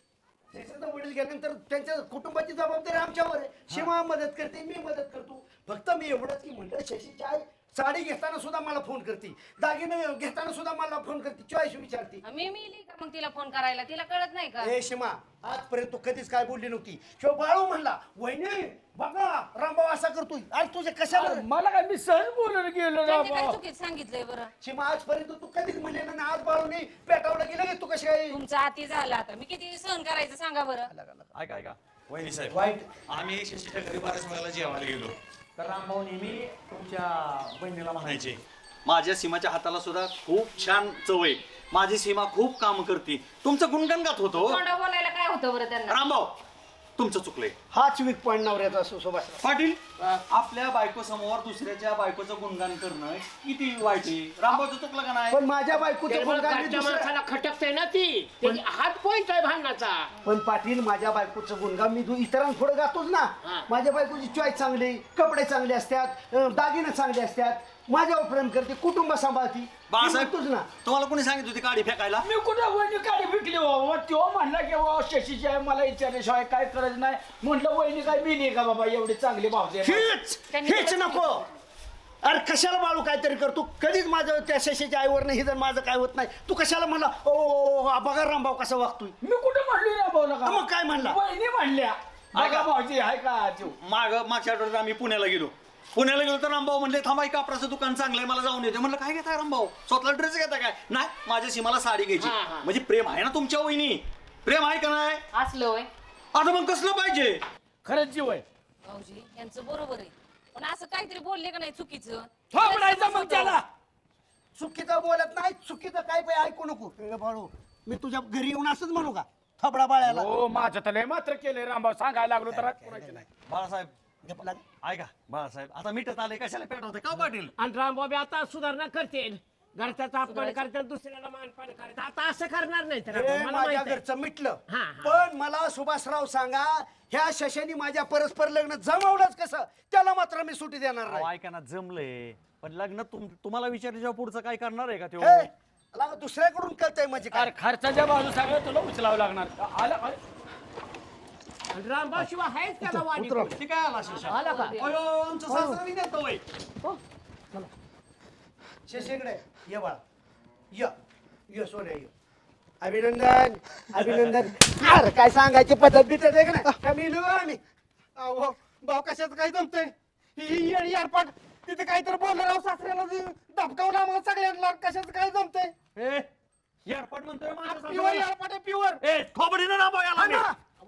शशीचं वडील गेल्यानंतर त्यांच्या कुटुंबाची जबाबदारी आमच्यावर आहे. शिवा मदत करते, मी मदत करतो. फक्त मी एवढंच की म्हणलं शशीची आई साडी घेताना सुद्धा मला फोन करते, दागिने घेताना सुद्धा मला फोन करते, चॉईस विचारते. मी मिली का मग तिला फोन करायला? तिला कळत नाही का? ए शिमा आजपर्यंत तू कधीच काय बोलली नव्हती. शिव बाळू म्हणला वहिनी बघा रामभाऊ असा करतोय आज तुझे कशाला? मला काय मी सहज बोलून गेलो ना त्यांनी काय बाबा. चुकीचं सांगितलंय बरं? शिमा आजपर्यंत तू कधीच म्हणले ना आज बाळूने पेटावलं गेलं की तू कशी काय? तुमचा हाती झाला आता मी किती सहन करायचं सांगा बरं. ऐका वहिनी साहेब, वाईट आम्ही शशीच्या घरी बऱ्याच वेळेला जेवायला गेलो तर रामभाऊ नेहमी तुमच्या बहिणीला म्हणायचे माझ्या सीमाच्या हाताला सुद्धा खूप छान चव आहे, माझी सीमा खूप काम करते, तुमचं गुणगान गात होतो. तोंडावर बोलायला काय होतं बरं त्यांना? रामभाऊ तुमचं चुकलंय. हाच वीक पॉईंट नवऱ्याचा असो सुभाषराव. पाटील आपल्या बायको समोर दुसऱ्याच्या बायकोचं गुणगान करणं किती वाईट आहे. रामभाऊचं चुकलं का नाही? पण माझ्या बायकोचं त्यामुळे गुणगान मी घरच्या दुसऱ्या- माणसाला खटकते ना ती. त्याची हात पॉइंट आहे भांडणाचा. पण पाटील माझ्या बायकोचं गुणगान मी इतरांपुढे गातोच ना. माझ्या बायकोची चॉईस चांगली, कपडे चांगले असतात, दागिने चांगले असतात, माझ्यावर प्रेम करते, कुटुंब सांभाळती. बाळासाहेब तुझ ना तुम्हाला कोणी सांगितलं होती गाडी फेकायला? मी कुठं वहिनी गाडी विकली बाबा. तो म्हणला की बाबा शशीची आहे मला विचारल्याशिवाय काय करायचं नाही. म्हटलं वहिनी काय मिली का बाबा एवढी चांगली भावते. हेच नको. अरे कशाला बाळू काहीतरी करतो. कधीच माझं त्या शशीच्या आईवर नाही जर माझं काय होत नाही. तू कशाला म्हणला ओ बघा रामभाऊ कसा वागतोय. मी कुठं म्हणली ना भाऊ नका. मग काय म्हणला? वहिनी म्हणल्या बघा भाऊजी आहे का जीव. मागच्या आठवड्यात आम्ही पुण्याला गेलो तर रामभाऊ म्हणले थांबा कापडाचं दुकान चांगलं आहे मला जाऊन येते. म्हणलं काय घेताय रामभाऊ, स्वतःला ड्रेस घेता काय? नाही माझ्या सीमाला साडी घ्यायची. म्हणजे प्रेम आहे ना तुमच्या वहिनी, प्रेम आहे का नाही? असलं होय आता मग कसलं पाहिजे? खरंच जीव आहे. भाऊजी यांचं बरोबर आहे, पण असं काहीतरी बोलले का नाही चुकीचं? थांबडायचं मग त्याला. चुकीचं बोलत नाही, चुकीचं काय पाय ऐकू नको. बाळू मी तुझ्या घरी येऊन असंच म्हणू का थबडा बाळ्याला? हो माझं तर लय मात्र केलंय रामभाऊ. सांगायला लागलो तर कोणाची नाही. बाळासाहेब ऐका बाळासाहेब आता मिटत आले कशाला पेटवते का पाटील? आणि रामबाबी आता सुधारणा करतील. घरच्याचा अपमान करतात, दुसऱ्याला मानपान करतात. आता असं करणार नाही तर हे मला माझ्या माहित आहे. घरचं मिटलं. हा. पण मला सुभाषराव सांगा ह्या शशानी माझ्या परस्पर लग्न जमवलंच कसं? त्याला मात्र मी सुट्टी देणार नाही. ऐका ना जमलंय पण लग्न तुम्हाला विचारल्याशिवाय पुढचं काय करणार आहे का ते? हे, मला दुसऱ्याकडून कळतंय म्हणजे काय? अरे खर्चाच्या बाजू सगळं तुला उचलावं लागणार. आलं आणि रामभाऊ शिवाय आहेच त्याला वाणी. ठीक आहे आला शेषा. आला का? अयो, आमचं सासरा बी नेतं होय. शशीकडे ये बाळा ये सोन्या ये. अभिनंदन अभिनंदन. अरे काय सांगायची पद्धत बिद्धत आहे का नाही? का मेलो आम्ही? अहो भाऊ कशाचं काय जमतंय ही एअरपाट तिथे काहीतरी बोललं राव सासऱ्याला धपकावलं आम्हाला सगळ्यांना. कशाचं काय जमतंय? ए, एअरपोर्ट म्हणतोय माझ्या प्युअर सासऱ्याला. एअरपाट आहे प्युअर. ए, थोबडीनं रामभाऊ याला मी.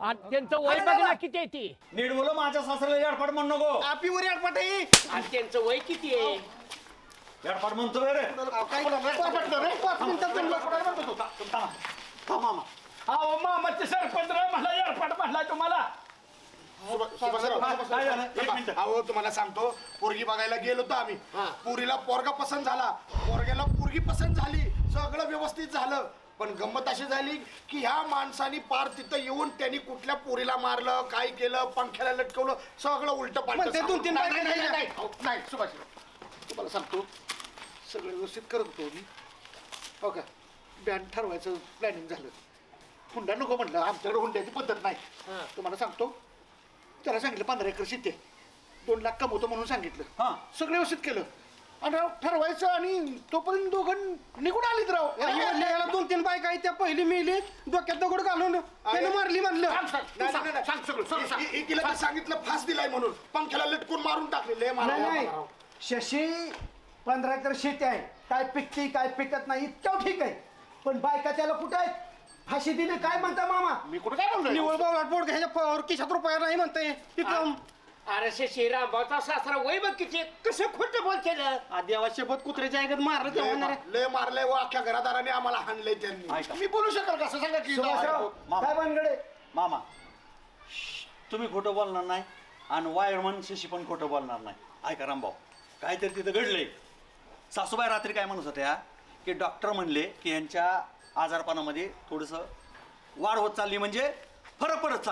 आणि त्यांचं वय बघ ना किती आहे ती. नीट बोलो माझ्या सासऱ्याला एअरपोर्ट म्हणू नको. प्युअर एअरपाट आहे. आणि त्यांचं वय किती आहे. एअरपोर्ट म्हणतोय रे. काय 5 मिनिटात जमलं. अहो मामाचे सरपंच मला एअरपाट म्हणला तुम्हाला. काय झालं? एक मिनिट. अहो तुम्हाला सांगतो पोरगी बघायला गेलो होतो आम्ही. पोरीला पोरगा पसंत झाला, पोरग्याला पोरगी पसंत झाली, सगळं व्यवस्थित झालं. पण गंमत अशी झाली की ह्या माणसानी पार तिथं येऊन त्यांनी कुठल्या पोरीला मारलं, काय केलं, पंख्याला लटकवलं, सगळं उलट पण ते 2-3 बायका नाही. नाही सुभाष तुम्हाला सांगतो सगळं व्यवस्थित करत होतो मी. हो का बँड ठरवायचं प्लॅनिंग झालं. हुंडा नको म्हणलं, आमच्याकडे हुंड्याची पद्धत नाही. तुम्हाला सांगतो त्याला सांगितलं 15 एकर शेती आहे, 2 लाख कमवतो म्हणून सांगितलं. सगळं व्यवस्थित केलं आणि राव ठरवायचं आणि तोपर्यंत दोघं निघून आलीत राव. याला 2-3 बायका आहेत त्या पहिली मेली डोक्यात दगड घालून त्याने मारली म्हणलं. सांग सगळं. एकीला तर सांगितलं फास दिलाय म्हणून पंख्याला लटकून मारून टाकले. नाही शशी 15 एकर शेती आहे, काय पिकते काय पिकत नाही इतकं ठीक आहे, पण बायका त्याला कुठं आहे फाशी दिली काय म्हणता मामा? मी कुठं काय बोललोय? निवळ बावळाट पोट ह्याच्या पावर खिशात रुपया नाही म्हणताय तिथं. अरे शशी रामभाऊचा सासरा वय बघ किती कसं खोटं बोलते देवा शपथ कुत्र्याच्या ऐकत मारलं तेव्हा होणार आहे. लय मारलंय व अख्ख्या घरादाराने आम्हाला हाणलंय त्यांनी. मी बोलू शकाल कसं सांगा की सुभाषराव काय भानगडे? मामा तुम्ही खोटं बोलणार नाही आणि वायरमन शशी पण खोटं बोलणार नाही. ऐका रामभाऊ, काहीतरी तिथं घडलंय. सासूबाई रात्री काय म्हणत होत्या की डॉक्टर म्हणले की यांच्या आजारपणामध्ये थोडंसं वाढ होत चालली, म्हणजे फरक पडत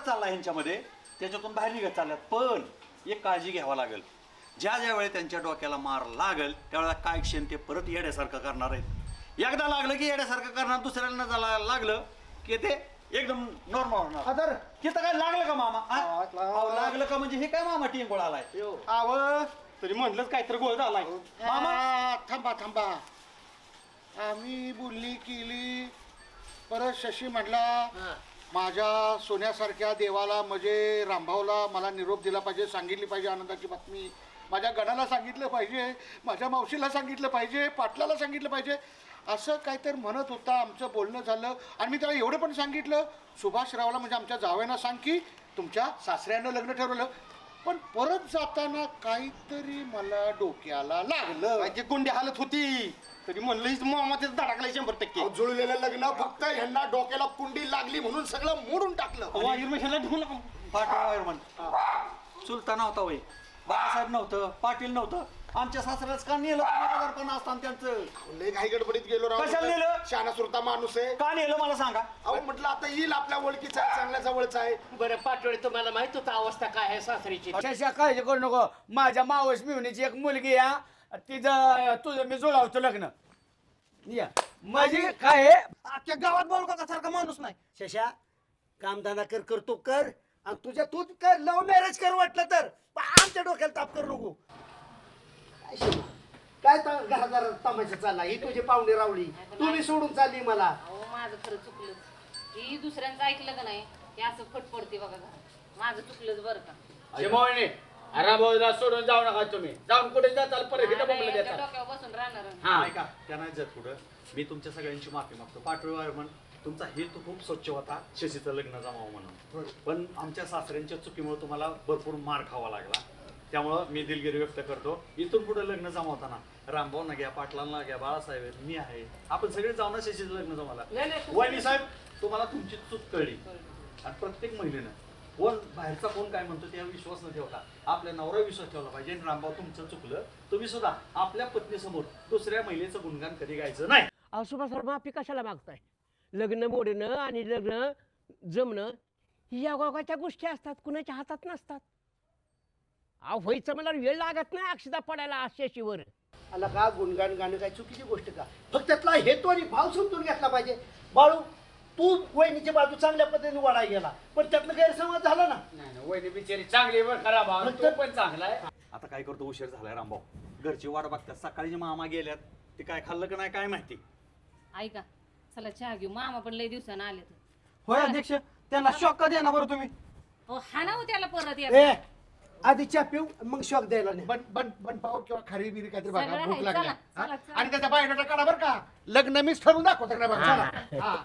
चाललाय ह्यांच्यामध्ये, त्याच्यातून बाहेर निघत चालल्यात. पण एक काळजी घ्यावा लागेल, ज्या वेळी त्यांच्या डोक्याला मार लागेल त्यावेळेला काय क्षण ते परत येड्यासारखं करणार आहेत. एकदा लागलं की येड्यासारखं करणार, दुसऱ्याला झाला लागलं की ते एकदम नॉर्मल होणार. आदर तिथं काय लागलं का मामा? अहो, लागलं का म्हणजे हे काय मामा टिंगोळ आलाय? आव तरी म्हणलंच काहीतरी गोळ झालाय. मामा थांबा. आम्ही बोलणी केली, परत शशी म्हटला माझ्या सोन्यासारख्या देवाला म्हणजे रामभाऊला मला निरोप दिला पाहिजे, सांगितली पाहिजे आनंदाची बातमी, माझ्या गणाला सांगितलं पाहिजे, माझ्या मावशीला सांगितलं पाहिजे, पाटलाला सांगितलं पाहिजे, असं काहीतरी म्हणत होता. आमचं बोलणं झालं आणि मी त्याला एवढं पण सांगितलं सुभाषरावला म्हणजे आमच्या जावयांना सांग की तुमच्या सासऱ्यानं लग्न ठरवलं. पण परत जाताना काहीतरी मला डोक्याला लागलं. ती गुंडी हालत होती तरी म्हणलं हीच मामा तिथं धडकलाय 100%. जुळलेलं लग्न फक्त ह्यांना डोक्याला कुंडी लागली म्हणून सगळं मोडून टाकलं. वायुर्मेशाला घेऊन वायरमन सुलतान नव्हता वय, बाळासाहेब नव्हतं, पाटील नव्हतं, आमच्या सासऱ्याच का नेलं आजारपणा असताना त्यांचं? लय घाई गडबडीत गेलो राव. कशाला नेलं? शहाणा सुरता माणूस आहे. का नेलं मला सांगा. अहो म्हटलं आता येईल आपल्या ओळखीचा आहे, चांगल्या जवळचा आहे. बरं पाटोळे तुम्हाला माहित होतं अवस्था काय आहे सासरीची? शशा काळजी करू नको, माझ्या मावस मिळवणीची एक मुलगी या तिचं तुझं मी जुळावतो लग्न. या माझी काय अख्ख्या गावात बोल का सारखा माणूस नाही. शशा कामधंदा कर तू कर आणि तुझ्या तू कर, लव्ह मॅरेज कर वाटलं तर, पण आमच्या डोक्याला ताप करू नको. काय घराघरात तमाशा चालला, ही तुझी पाहुणे रावळी तुम्ही सोडून चालली मला. अहो माझं खरं चुकलं. ही दुसऱ्यांचं ऐकलं का नाही हे असं फट पडते बघा घरात. माझं चुकलंच बरं का. रामभाऊला सोडून जाऊ नका तुम्ही, जाऊन कुठे जाताल परत नाही, यांच्या डोक्यावर बसून राहणार. ऐका, त्या नाही जात पुढं. मी तुमच्या सगळ्यांची माफी मागतो. पाटोळे वायरमन तुमचा हेतू खूप स्वच्छ होता, शशीचं लग्न जमावं म्हणून, पण आमच्या सासऱ्यांच्या चुकीमुळे तुम्हाला भरपूर मार खावा लागला. त्यामुळं मी दिलगिरी व्यक्त करतो. इथून पुढे लग्न जमावताना रामभाऊना घ्या, पाटलांना घ्या, बाळासाहेब मी आहे, आपण सगळे जाऊन शशीचं लग्न जमावला. वहिनी साहेब तुम्हाला तुमची चूक कळली आणि प्रत्येक महिलेनं कोण बाहेरचा कोण काय म्हणतो त्यावर विश्वास न ठेवता आपल्या नवरा विश्वास ठेवला पाहिजे. आणि रामभाऊ तुमचं चुकलं, तुम्ही सुद्धा आपल्या पत्नीसमोर दुसऱ्या महिलेचं गुणगान कधी गायचं नाही. अहो सुभाषराव माफी कशाला मागताय? लग्न मोडणं आणि लग्न जमणं ही या गोगाच्या गोष्टी असतात, कुणाच्या हातात नसतात. अहो व्हायचं मला वेळ लागत नाही अक्षता पडायला शशीवर. आला का गुणगान गाणं काय चुकीची गोष्ट का? फक्त त्यातला हेतू आणि भाव समजून घेतला पाहिजे. बाळू तू वहिनीची बाजू चांगल्या पद्धतीने वाढायला गेला, पण त्यातनं गैरसमज झाला ना. नाही वहिनी बिचारी चांगली खराब पण चांगला आहे. आता काय करतो, उशीर झालाय रामभाऊ, घरची वाट बघतात. सकाळी जे मामा गेल्यात ते काय खाल्लं का नाही काय माहिती. ऐका चला चहा घेऊ, मामा पण लय दिवसानं आले तर. होय अध्यक्ष, त्यांना शॉक का देणार बरं तुम्ही? हो हा ना हो त्याला परत या. ए आधी चहा पिऊ मग शॉक द्यायला नाही. बन पाव किंवा खारी बिरी काहीतरी बघा, सगळं भूक आहे, लागली. चला, हा? चला, चला. आणि त्याचा बायोडाटा काढा बरं का, लग्न मीच ठरवून दाखवतो का बघा. चला. हा.